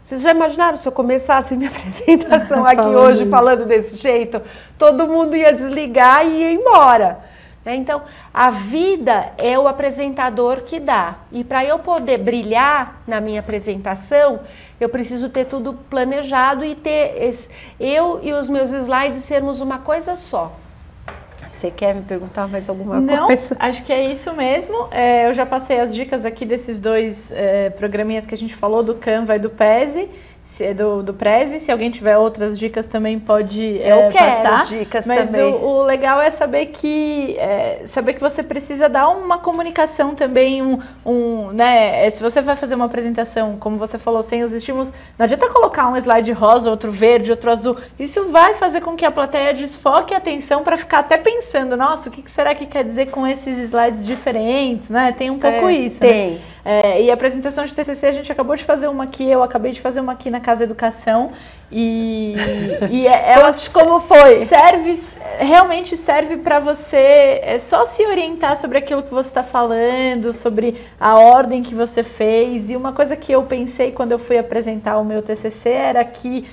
Vocês já imaginaram se eu começasse minha apresentação aqui hoje falando desse jeito? Todo mundo ia desligar e ia embora. Então, a vida é o apresentador que dá. E para eu poder brilhar na minha apresentação, eu preciso ter tudo planejado e ter eu e os meus slides sermos uma coisa só. Você quer me perguntar mais alguma coisa? Não, acho que é isso mesmo. Eu já passei as dicas aqui desses dois programinhas que a gente falou, do Canva e do Prezi. Do Prezi, se alguém tiver outras dicas também pode passar. Dicas mas também. O legal é saber que você precisa dar uma comunicação também, né? Se você vai fazer uma apresentação, como você falou, sem os estímulos, não adianta colocar um slide rosa, outro verde, outro azul. Isso vai fazer com que a plateia desfoque a atenção para ficar até pensando, nossa, o que será que quer dizer com esses slides diferentes, né? Tem um pouco isso. Tem. Né? E a apresentação de TCC, a gente acabou de fazer uma aqui, eu acabei de fazer uma aqui na Casa Educação e ela como foi? Realmente serve para você só se orientar sobre aquilo que você está falando, sobre a ordem que você fez. E uma coisa que eu pensei quando eu fui apresentar o meu TCC era que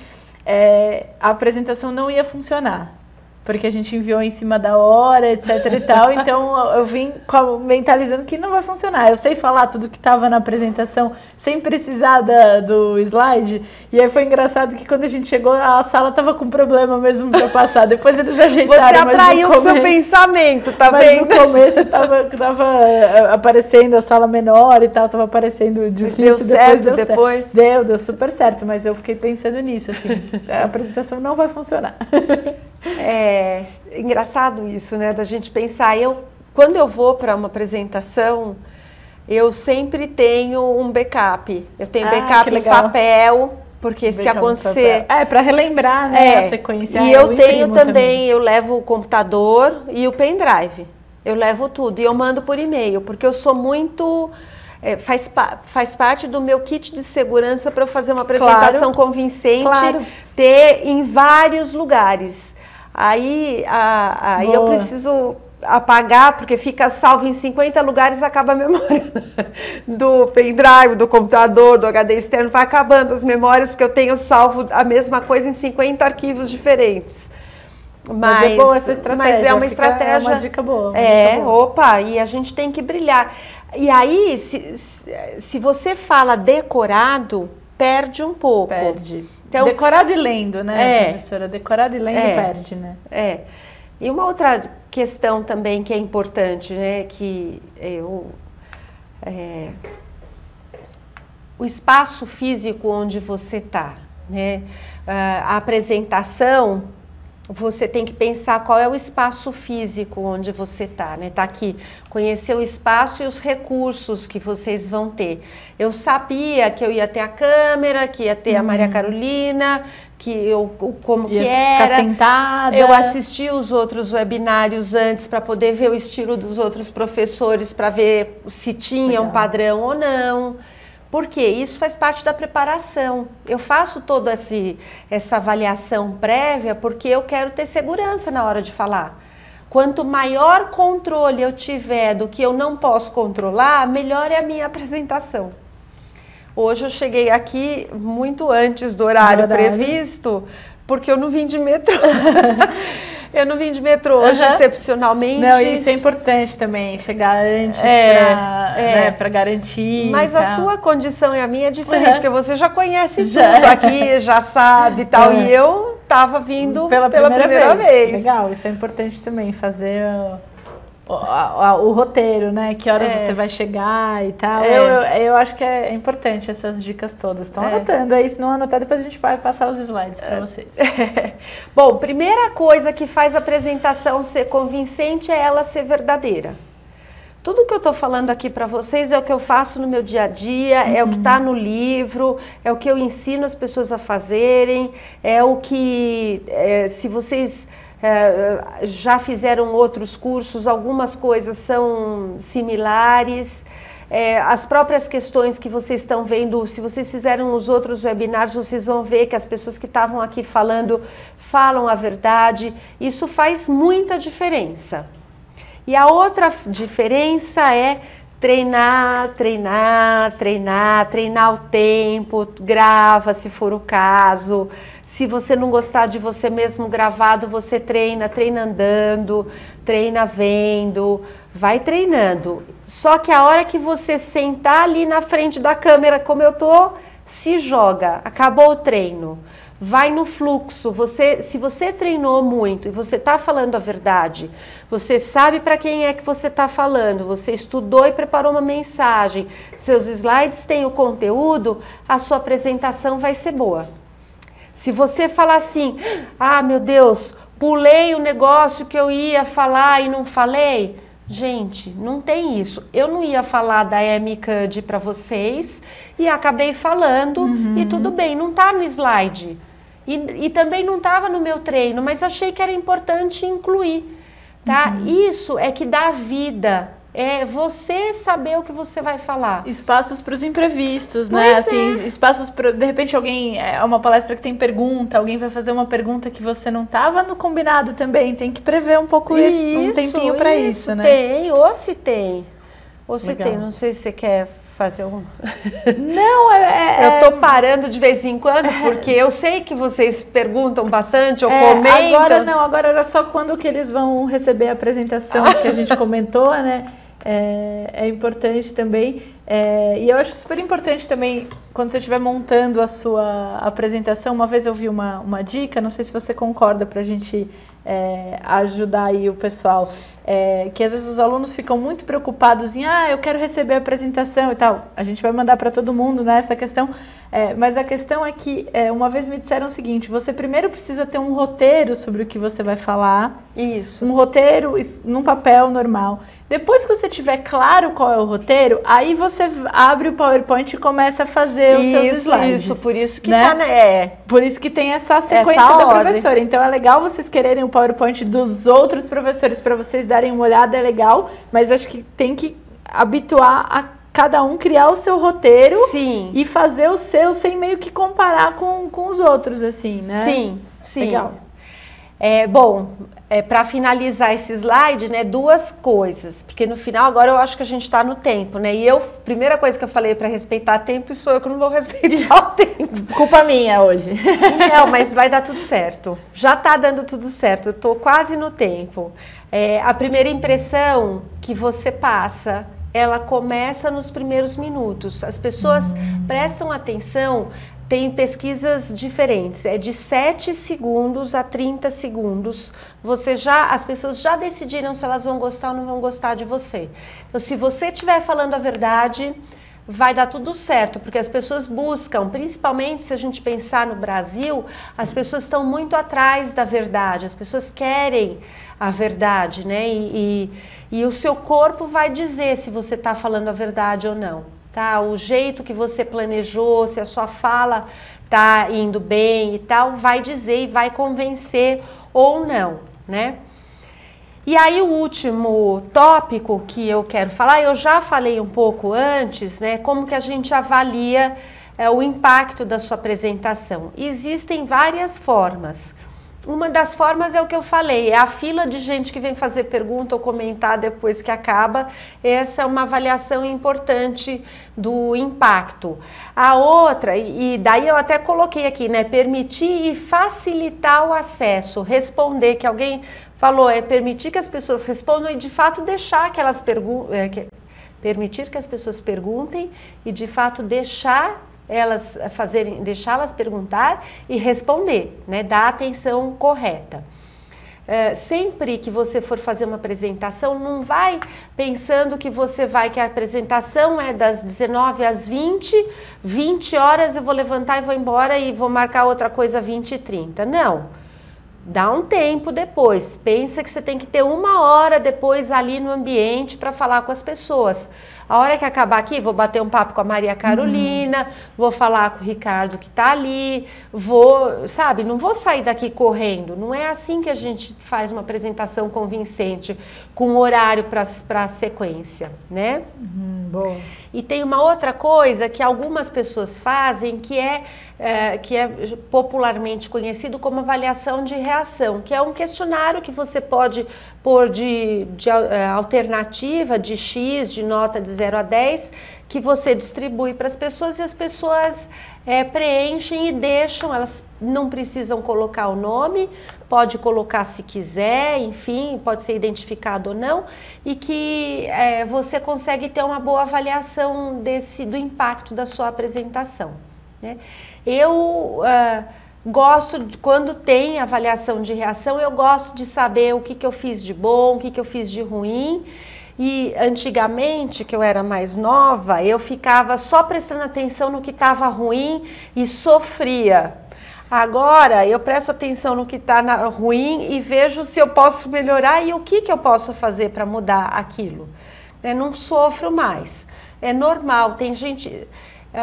a apresentação não ia funcionar. Porque a gente enviou em cima da hora, etc e tal, então eu vim mentalizando que não vai funcionar. Eu sei falar tudo que estava na apresentação sem precisar do slide, e aí foi engraçado que quando a gente chegou, a sala estava com problema mesmo para passar, depois eles ajeitaram. Você atraiu o seu pensamento, tá vendo? Mas no começo tava aparecendo a sala menor e tal, tava aparecendo difícil. Deu super certo, mas eu fiquei pensando nisso, assim, a apresentação não vai funcionar. É engraçado isso, né, da gente pensar. Quando eu vou para uma apresentação, eu sempre tenho um backup. Eu tenho backup em papel, porque se acontecer... para relembrar, né, a sequência. E eu tenho também, eu levo o computador e o pendrive. Eu levo tudo e eu mando por e-mail, porque eu sou muito... faz parte do meu kit de segurança para eu fazer uma apresentação convincente, ter em vários lugares. Aí eu preciso apagar, porque fica salvo em 50 lugares, acaba a memória do pendrive, do computador, do HD externo, vai acabando as memórias, porque eu tenho salvo a mesma coisa em 50 arquivos diferentes. Mas é boa essa estratégia. Mas é uma estratégia. É uma dica boa. E a gente tem que brilhar. E aí, se você fala decorado, perde um pouco. Perde. Então, decorado e lendo, né, professora? Decorado e lendo perde, né? E uma outra questão também que é importante, né, que o espaço físico onde você está, né? A apresentação, você tem que pensar qual é o espaço físico onde você está, né? Tá aqui, conhecer o espaço e os recursos que vocês vão ter. Eu sabia que eu ia ter a câmera, que ia ter a Maria Carolina, como que era. Sentada. Eu assisti os outros webinários antes para poder ver o estilo dos outros professores, para ver se tinha um padrão ou não. Porque isso faz parte da preparação. Eu faço toda essa avaliação prévia porque eu quero ter segurança na hora de falar. Quanto maior controle eu tiver do que eu não posso controlar, melhor é a minha apresentação. Hoje eu cheguei aqui muito antes do horário previsto, porque eu não vim de metrô. Eu não vim de metrô hoje, excepcionalmente. Não, isso é importante também, chegar antes para garantir. Mas a sua condição e a minha é diferente, porque você já conhece tudo aqui, já sabe e tal, e eu estava vindo pela primeira vez. Legal, isso é importante também, fazer o roteiro, né? Que horas você vai chegar e tal. Eu acho que é importante essas dicas todas. Estão anotando aí, se não anotar, depois a gente vai passar os slides para vocês. Bom, primeira coisa que faz a apresentação ser convincente é ela ser verdadeira. Tudo que eu estou falando aqui para vocês é o que eu faço no meu dia a dia, é o que está no livro, é o que eu ensino as pessoas a fazerem, é o que, se vocês já fizeram outros cursos, algumas coisas são similares. As próprias questões que vocês estão vendo, se vocês fizeram os outros webinars, vocês vão ver que as pessoas que estavam aqui falando, falam a verdade. Isso faz muita diferença. E a outra diferença é treinar, treinar, treinar, treinar o tempo, grava se for o caso. Se você não gostar de você mesmo gravado, você treina, treina andando, treina vendo, vai treinando. Só que a hora que você sentar ali na frente da câmera, como eu tô, se joga, acabou o treino. Vai no fluxo, se você treinou muito e você está falando a verdade, você sabe para quem é que você está falando, você estudou e preparou uma mensagem, seus slides têm o conteúdo, a sua apresentação vai ser boa. Se você falar assim, ah meu Deus, pulei o negócio que eu ia falar e não falei, gente, não tem isso. Eu não ia falar da Emicad para vocês e acabei falando e tudo bem, não está no slide. E também não estava no meu treino, mas achei que era importante incluir, tá? Isso é que dá vida, é você saber o que você vai falar. Espaços para os imprevistos, né? Assim, espaços para, de repente, alguém, é uma palestra que tem pergunta, alguém vai fazer uma pergunta que você não estava no combinado também, tem que prever um pouco um tempinho para isso, né? Tem, ou se tem, não sei se você quer fazer um... Não, eu tô parando de vez em quando, porque eu sei que vocês perguntam bastante ou comentam. Agora era só quando que eles vão receber a apresentação que a gente comentou, né? É importante também. E eu acho super importante também, quando você estiver montando a sua apresentação, uma vez eu vi uma dica, não sei se você concorda, pra gente ajudar aí o pessoal, que às vezes os alunos ficam muito preocupados em, eu quero receber a apresentação e tal. A gente vai mandar para todo mundo, né, essa questão, mas a questão é que uma vez me disseram o seguinte, você primeiro precisa ter um roteiro sobre o que você vai falar. Isso. Um roteiro num papel normal. Depois que você tiver claro qual é o roteiro, aí você abre o PowerPoint e começa a fazer os seus slides. Isso, por isso que Por isso que tem essa sequência da professora. Então é legal vocês quererem o PowerPoint dos outros professores para vocês darem uma olhada, é legal, mas acho que tem que habituar a cada um criar o seu roteiro. Sim. E fazer o seu sem meio que comparar com os outros, assim, né? Sim, sim. Legal. Para finalizar esse slide, né, duas coisas, porque no final agora eu acho que a gente está no tempo, né, e primeira coisa que eu falei para respeitar tempo, sou eu que não vou respeitar o tempo. Culpa minha hoje. Não, mas vai dar tudo certo, já está dando tudo certo, eu estou quase no tempo. A primeira impressão que você passa, ela começa nos primeiros minutos, as pessoas prestam atenção. Tem pesquisas diferentes, de 7 segundos a 30 segundos, as pessoas já decidiram se elas vão gostar ou não vão gostar de você. Então, se você estiver falando a verdade, vai dar tudo certo, porque as pessoas buscam, principalmente se a gente pensar no Brasil, as pessoas estão muito atrás da verdade, as pessoas querem a verdade, né? E o seu corpo vai dizer se você está falando a verdade ou não. Tá? O jeito que você planejou, se a sua fala está indo bem e tal, vai dizer e vai convencer ou não, né? E aí o último tópico que eu quero falar, eu já falei um pouco antes, né? Como que a gente avalia o impacto da sua apresentação. Existem várias formas. Uma das formas é o que eu falei, é a fila de gente que vem fazer pergunta ou comentar depois que acaba. Essa é uma avaliação importante do impacto. A outra, e daí eu até coloquei aqui, né, permitir e facilitar o acesso, responder, que alguém falou, permitir que as pessoas respondam e de fato deixar que elas permitir que as pessoas perguntem e de fato deixá-las perguntar e responder, né, dar a atenção correta. sempre que você for fazer uma apresentação, não vai pensando que que a apresentação é das 19 às 20 horas eu vou levantar e vou embora e vou marcar outra coisa 20h30. Não. Dá um tempo depois. Pensa que você tem que ter 1 hora depois ali no ambiente para falar com as pessoas. A hora que acabar aqui, vou bater um papo com a Maria Carolina, vou falar com o Ricardo que está ali, não vou sair daqui correndo. Não é assim que a gente faz uma apresentação convincente, com horário para a sequência, né? Boa. E tem uma outra coisa que algumas pessoas fazem, que é popularmente conhecido como avaliação de reação, que é um questionário que você pode pôr de alternativa de X, de nota de 0 a 10, que você distribui para as pessoas e as pessoas preenchem e deixam, elas não precisam colocar o nome, pode colocar se quiser, enfim, pode ser identificado ou não, e que você consegue ter uma boa avaliação do impacto da sua apresentação, né? Eu gosto, quando tem avaliação de reação, eu gosto de saber o que eu fiz de bom, o que eu fiz de ruim. E antigamente, que eu era mais nova, eu ficava só prestando atenção no que estava ruim e sofria. Agora eu presto atenção no que está ruim e vejo se eu posso melhorar e o que eu posso fazer para mudar aquilo. Não sofro mais. É normal, tem gente...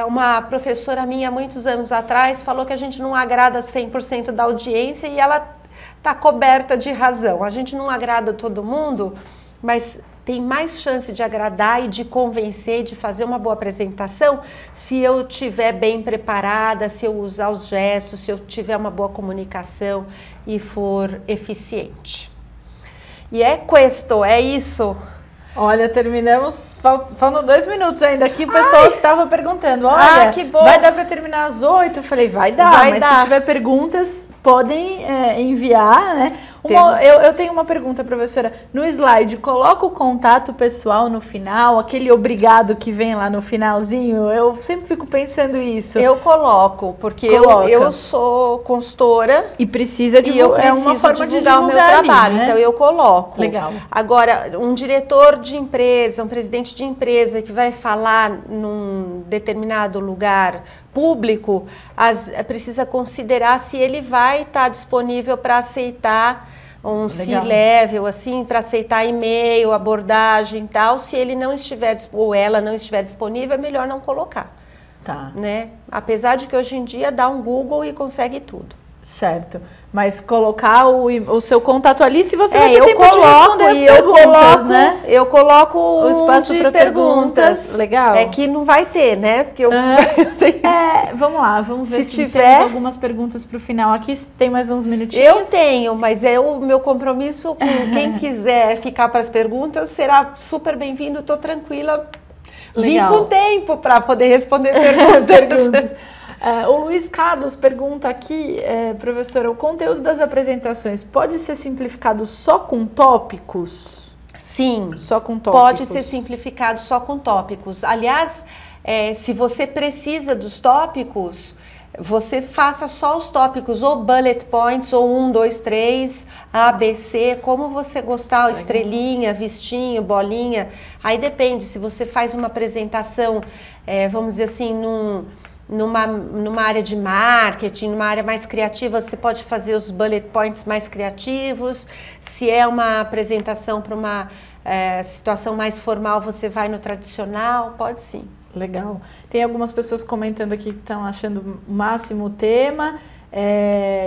Uma professora minha, muitos anos atrás, falou que a gente não agrada 100% da audiência e ela está coberta de razão. A gente não agrada todo mundo, mas tem mais chance de agradar e de convencer, de fazer uma boa apresentação, se eu estiver bem preparada, se eu usar os gestos, se eu tiver uma boa comunicação e for eficiente. E é isso. Olha, terminamos, faltam 2 minutos ainda. Aqui o pessoal estava perguntando, olha, que bom. Vai dar para terminar às 8? Eu falei, vai dar, se tiver perguntas, podem enviar, né? Eu tenho uma pergunta, professora. No slide, coloca o contato pessoal no final, aquele obrigado que vem lá no finalzinho. Eu sempre fico pensando isso. Eu coloco, porque eu sou consultora e precisa de uma forma de divulgar o meu trabalho, né? Então eu coloco. Legal. Agora, um diretor de empresa, um presidente de empresa que vai falar num determinado lugar público, precisa considerar se ele vai estar disponível para aceitar um C-level, assim, para aceitar e-mail, abordagem e tal. Se ele não estiver, ou ela não estiver disponível, é melhor não colocar. Tá. Né? Apesar de que hoje em dia dá um Google e consegue tudo. Certo. Mas colocar o seu contato ali, se você vai ter tempo de responder as perguntas, né? Eu coloco o espaço para perguntas. Legal. É que não vai ter, né? Porque vamos lá, vamos ver se tiver algumas perguntas para o final. Aqui tem mais uns minutinhos. Eu tenho, mas o meu compromisso com quem quiser ficar para as perguntas será super bem-vindo. Estou tranquila. Legal. Vim com tempo para poder responder perguntas. O Luiz Carlos pergunta aqui, professora, o conteúdo das apresentações pode ser simplificado só com tópicos? Sim, só com tópicos. Pode ser simplificado só com tópicos. Aliás, se você precisa dos tópicos, você faça só os tópicos, ou bullet points, ou 1, 2, 3, A, B, C, como você gostar, estrelinha, vistinho, bolinha. Aí depende, se você faz uma apresentação, vamos dizer assim, numa área de marketing, numa área mais criativa, você pode fazer os bullet points mais criativos. Se é uma apresentação para uma situação mais formal, você vai no tradicional, pode sim. Legal. Tem algumas pessoas comentando aqui que estão achando o máximo o tema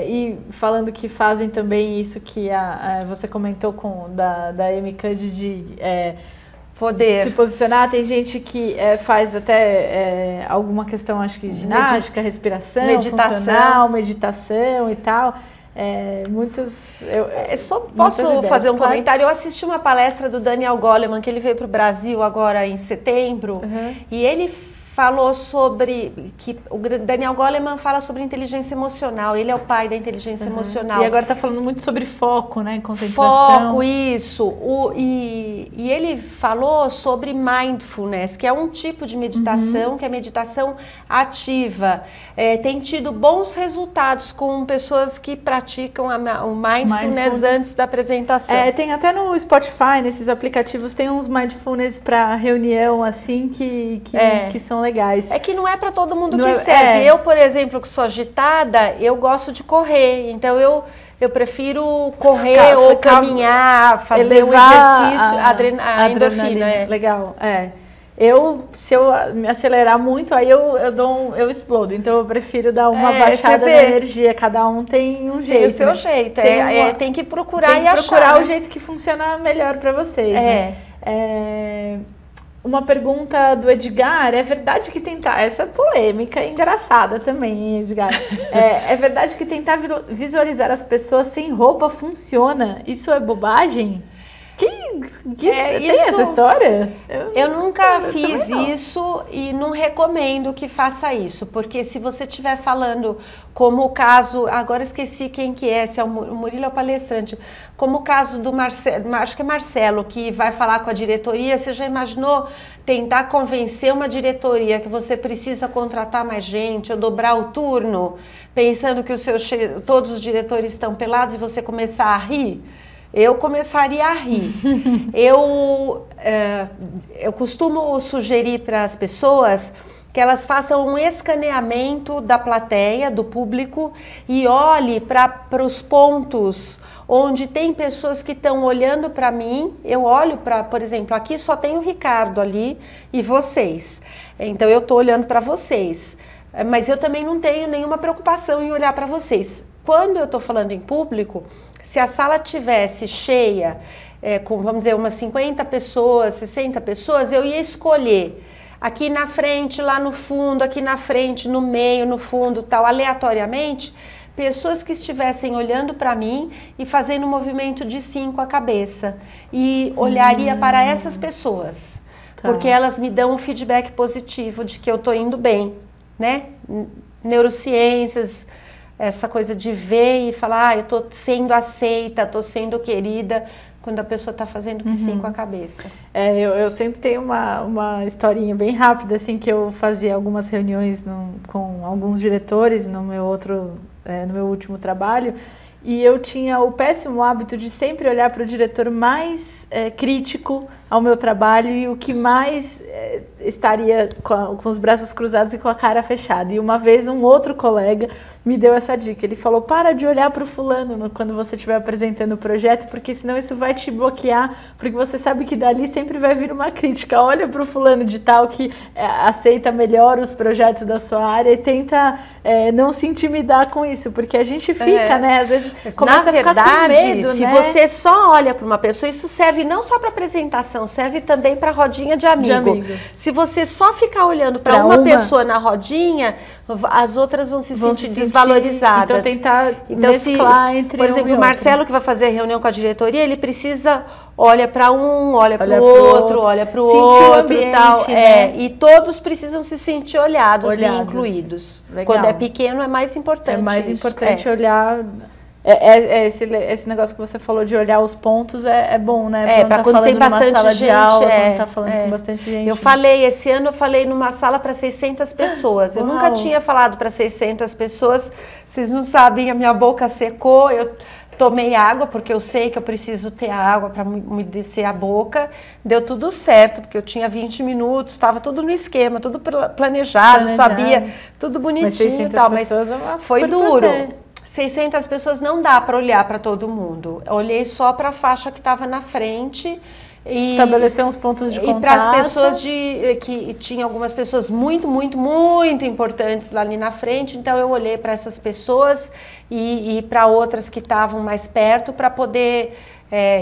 e falando que fazem também isso que você comentou da MCUD de poder se posicionar. Tem gente que faz até alguma questão, acho que ginástica, respiração, meditação e tal. Muitos. Posso fazer um comentário? Eu assisti uma palestra do Daniel Goleman, que ele veio para o Brasil agora em setembro, e ele falou sobre, que o Daniel Goleman fala sobre inteligência emocional, ele é o pai da inteligência emocional. E agora está falando muito sobre foco, né, concentração. Foco, isso. E ele falou sobre mindfulness, que é um tipo de meditação, que é meditação ativa. Tem tido bons resultados com pessoas que praticam o mindfulness antes da apresentação. Tem até no Spotify, nesses aplicativos, tem uns mindfulness para reunião, assim, que são legais. É que não é para todo mundo que serve. Eu, por exemplo, que sou agitada, eu gosto de correr. Então, eu prefiro correr ou caminhar, fazer um exercício, a endorfina. Legal, se eu me acelerar muito, aí eu explodo. Então eu prefiro dar uma baixada na energia. Cada um tem um jeito. Tem o seu jeito. Tem que procurar tem que procurar o jeito que funciona melhor para vocês. Uma pergunta do Edgar: é verdade que tentar... Essa polêmica é engraçada também, hein, Edgar? É verdade que tentar visualizar as pessoas sem roupa funciona? Isso é bobagem? Tem essa história? Eu nunca fiz isso e não recomendo que faça isso, porque se você estiver falando como o caso, agora esqueci quem que é, se é o Murilo é o palestrante, como o caso do Marcelo, acho que é Marcelo, que vai falar com a diretoria. Você já imaginou tentar convencer uma diretoria que você precisa contratar mais gente ou dobrar o turno, pensando que todos os diretores estão pelados e você começar a rir? Eu começaria a rir. Eu costumo sugerir para as pessoas que elas façam um escaneamento da plateia, do público, e olhe para os pontos onde tem pessoas que estão olhando para mim. Eu olho para, por exemplo, aqui só tem o Ricardo ali e vocês. Então eu estou olhando para vocês, mas eu também não tenho nenhuma preocupação em olhar para vocês. Quando eu estou falando em público, se a sala tivesse cheia, com, vamos dizer, umas 50 pessoas, 60 pessoas, eu ia escolher aqui na frente, lá no fundo, aqui na frente, no meio, no fundo, tal, aleatoriamente, pessoas que estivessem olhando para mim e fazendo um movimento de 5 com a cabeça. E olharia para essas pessoas, porque elas me dão um feedback positivo de que eu estou indo bem, né? Neurociências, essa coisa de ver e falar, eu estou sendo aceita, estou sendo querida, quando a pessoa está fazendo que sim com a cabeça. Eu sempre tenho uma historinha bem rápida, assim, que eu fazia algumas reuniões com alguns diretores no meu último trabalho, e eu tinha o péssimo hábito de sempre olhar para o diretor mais crítico ao meu trabalho e o que mais estaria com os braços cruzados e com a cara fechada. E uma vez um outro colega me deu essa dica. Ele falou: para de olhar para o fulano quando você estiver apresentando o projeto, porque senão isso vai te bloquear, porque você sabe que dali sempre vai vir uma crítica. Olha para o fulano de tal que aceita melhor os projetos da sua área e tenta não se intimidar com isso, porque a gente fica, né, às vezes começa a ficar com medo, se né? você só olha para uma pessoa, isso serve não só para apresentação, serve também para rodinha de amigo. Se você só ficar olhando para uma pessoa na rodinha, as outras vão se sentir desvalorizadas. Então tentar mesclar entre por exemplo, o Marcelo, que vai fazer a reunião com a diretoria, ele precisa olha para um, olha para o outro, olha para o outro e tal. Né? E todos precisam se sentir olhados e incluídos. Legal. Quando é pequeno é mais importante. É mais importante olhar. Esse negócio que você falou de olhar os pontos é bom, né? Para quando tem bastante gente. Quando tá falando com bastante gente. Esse ano eu falei numa sala para 600 pessoas. Eu nunca tinha falado para 600 pessoas. Vocês não sabem, a minha boca secou. Eu tomei água, porque eu sei que eu preciso ter água para umedecer a boca. Deu tudo certo, porque eu tinha 20 minutos, estava tudo no esquema, tudo planejado, sabia, tudo bonitinho e tal. Mas foi duro. 600 pessoas não dá para olhar para todo mundo. Eu olhei só para a faixa que estava na frente. E estabelecer uns pontos de contato. E para as pessoas que tinha algumas pessoas muito, muito, muito importantes lá ali na frente. Então eu olhei para essas pessoas e para outras que estavam mais perto para poder...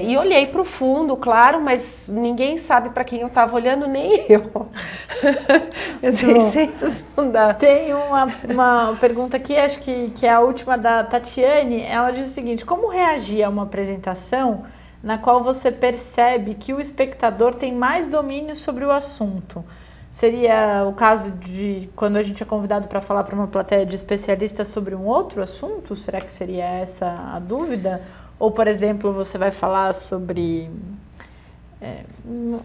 e olhei para o fundo, claro, mas ninguém sabe para quem eu estava olhando, nem eu. 600 não dá. Tem uma pergunta aqui, acho que é a última da Tatiane. Ela diz o seguinte: como reagir a uma apresentação na qual você percebe que o espectador tem mais domínio sobre o assunto? Seria o caso de quando a gente é convidado para falar para uma plateia de especialistas sobre um outro assunto? Será que seria essa a dúvida? Ou, por exemplo, você vai falar sobre...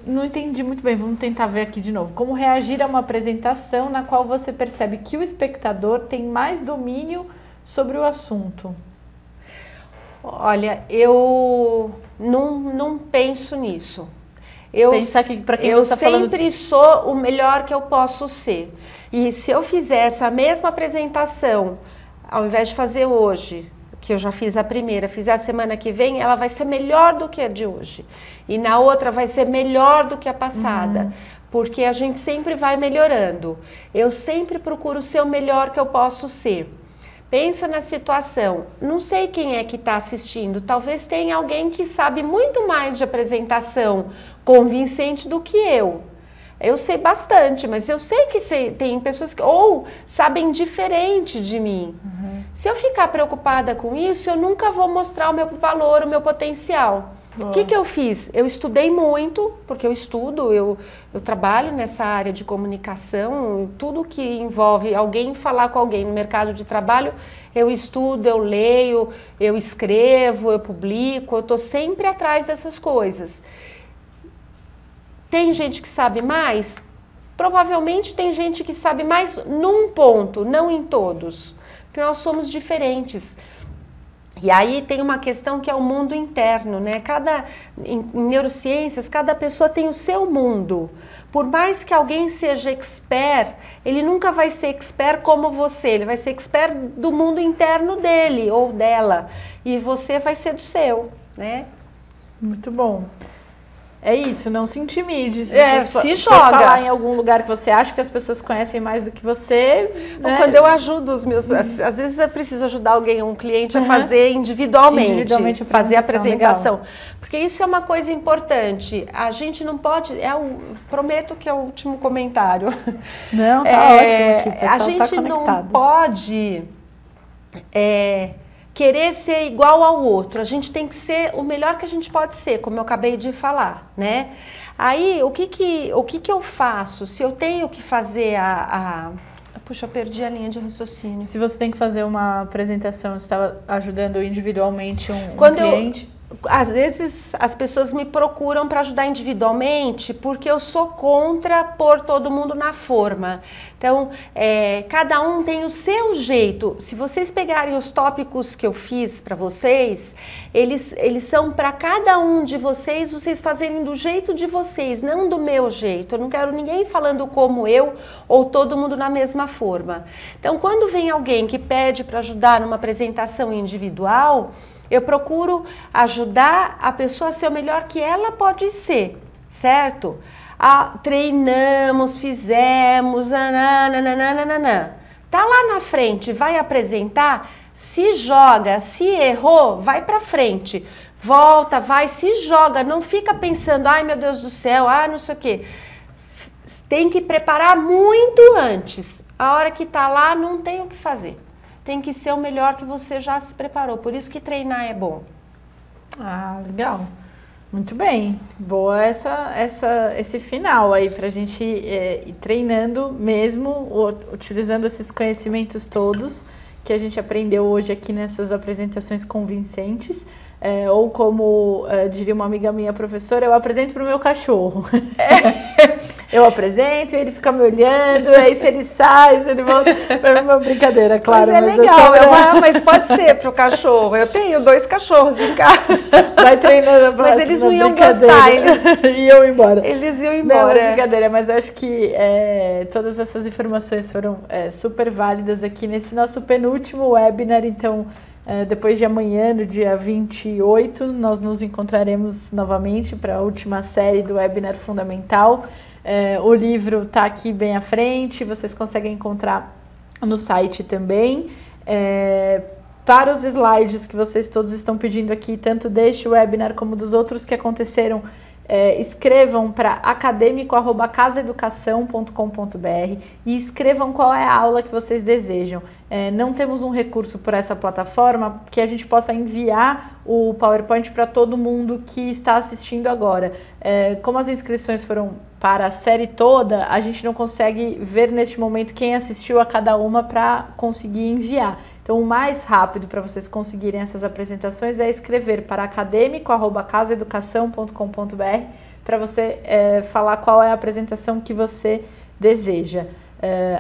não entendi muito bem, vamos tentar ver aqui de novo. Como reagir a uma apresentação na qual você percebe que o espectador tem mais domínio sobre o assunto? Olha, eu não penso nisso. Eu sempre sou o melhor que eu posso ser. E se eu fizer essa mesma apresentação, ao invés de fazer hoje, que eu já fiz a primeira, fizer a semana que vem, ela vai ser melhor do que a de hoje. E na outra vai ser melhor do que a passada. Porque a gente sempre vai melhorando. Eu sempre procuro ser o melhor que eu posso ser. Pensa na situação, não sei quem é que está assistindo, talvez tenha alguém que sabe muito mais de apresentação convincente do que eu. Eu sei bastante, mas eu sei que tem pessoas que ou sabem diferente de mim. Se eu ficar preocupada com isso, eu nunca vou mostrar o meu valor, o meu potencial. O que eu fiz? Eu estudei muito, porque eu trabalho nessa área de comunicação, tudo que envolve alguém falar com alguém no mercado de trabalho, eu estudo, eu leio, eu escrevo, eu publico, eu estou sempre atrás dessas coisas. Tem gente que sabe mais? Provavelmente tem gente que sabe mais num ponto, não em todos, porque nós somos diferentes. E aí tem uma questão que é o mundo interno, né? Em neurociências, cada pessoa tem o seu mundo. Por mais que alguém seja expert, ele nunca vai ser expert como você, ele vai ser expert do mundo interno dele ou dela. E você vai ser do seu, né? Muito bom. É isso, não se intimide. Se joga. Falar em algum lugar que você acha que as pessoas conhecem mais do que você. Né? Quando eu ajudo os meus... Às vezes eu preciso ajudar alguém, um cliente, a fazer individualmente fazer a apresentação. Legal. Porque isso é uma coisa importante. A gente não pode... prometo que é o último comentário. Não, tá ótimo aqui. A gente não pode... querer ser igual ao outro, a gente tem que ser o melhor que a gente pode ser, como eu acabei de falar, né? Aí, o que eu faço? Se eu tenho que fazer Puxa, eu perdi a linha de raciocínio. Se você tem que fazer uma apresentação, você estava ajudando individualmente um cliente? Às vezes as pessoas me procuram para ajudar individualmente porque eu sou contra pôr todo mundo na forma. Então, cada um tem o seu jeito. Se vocês pegarem os tópicos que eu fiz para vocês, eles são para cada um de vocês fazerem do jeito de vocês, não do meu jeito. Eu não quero ninguém falando como eu ou todo mundo na mesma forma. Então, quando vem alguém que pede para ajudar numa apresentação individual, eu procuro ajudar a pessoa a ser o melhor que ela pode ser, certo? Treinamos, fizemos, nananana. Tá lá na frente, vai apresentar, se joga, se errou, vai pra frente. Volta, vai, se joga, não fica pensando, ai meu Deus do céu, não sei o quê. Tem que preparar muito antes. A hora que tá lá, não tem o que fazer. Tem que ser o melhor que você já se preparou. Por isso que treinar é bom. Legal. Muito bem. Boa esse final aí pra gente ir treinando mesmo, utilizando esses conhecimentos todos que a gente aprendeu hoje aqui nessas apresentações convincentes. Ou como diria uma amiga minha, professora, eu apresento para o meu cachorro. Eu apresento, ele fica me olhando, aí se ele sai, se ele volta. É uma brincadeira, claro. Mas legal, mas pode ser para o cachorro. Eu tenho 2 cachorros em casa. Vai treinando. Mas eles não iam gostar. Iam embora. Eles iam embora. Não, é brincadeira, mas eu acho que todas essas informações foram super válidas aqui nesse nosso penúltimo webinar, então... depois de amanhã, no dia 28, nós nos encontraremos novamente para a última série do Webinar Fundamental. O livro está aqui bem à frente, vocês conseguem encontrar no site também. Para os slides que vocês todos estão pedindo aqui, tanto deste webinar como dos outros que aconteceram, escrevam para academico@casaeducação.com.br e escrevam qual é a aula que vocês desejam. Não temos um recurso por essa plataforma que a gente possa enviar o PowerPoint para todo mundo que está assistindo agora. Como as inscrições foram para a série toda, a gente não consegue ver neste momento quem assistiu a cada uma para conseguir enviar. Então, o mais rápido para vocês conseguirem essas apresentações é escrever para academico@casaeducação.com.br para você falar qual é a apresentação que você deseja.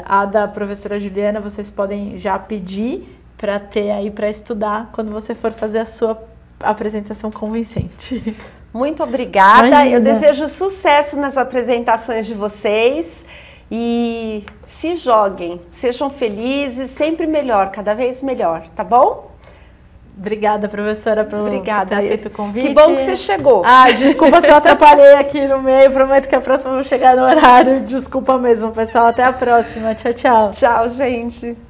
A da professora Juliana vocês podem já pedir para ter aí para estudar quando você for fazer a sua apresentação convincente. Muito obrigada, Imagina. Eu desejo sucesso nas apresentações de vocês e se joguem, sejam felizes, sempre melhor, cada vez melhor, tá bom? Obrigada, professora, por ter aceito o convite. Que bom que você chegou. Desculpa se eu atrapalhei aqui no meio, prometo que a próxima eu vou chegar no horário. Desculpa mesmo, pessoal, até a próxima. Tchau, tchau. Tchau, gente.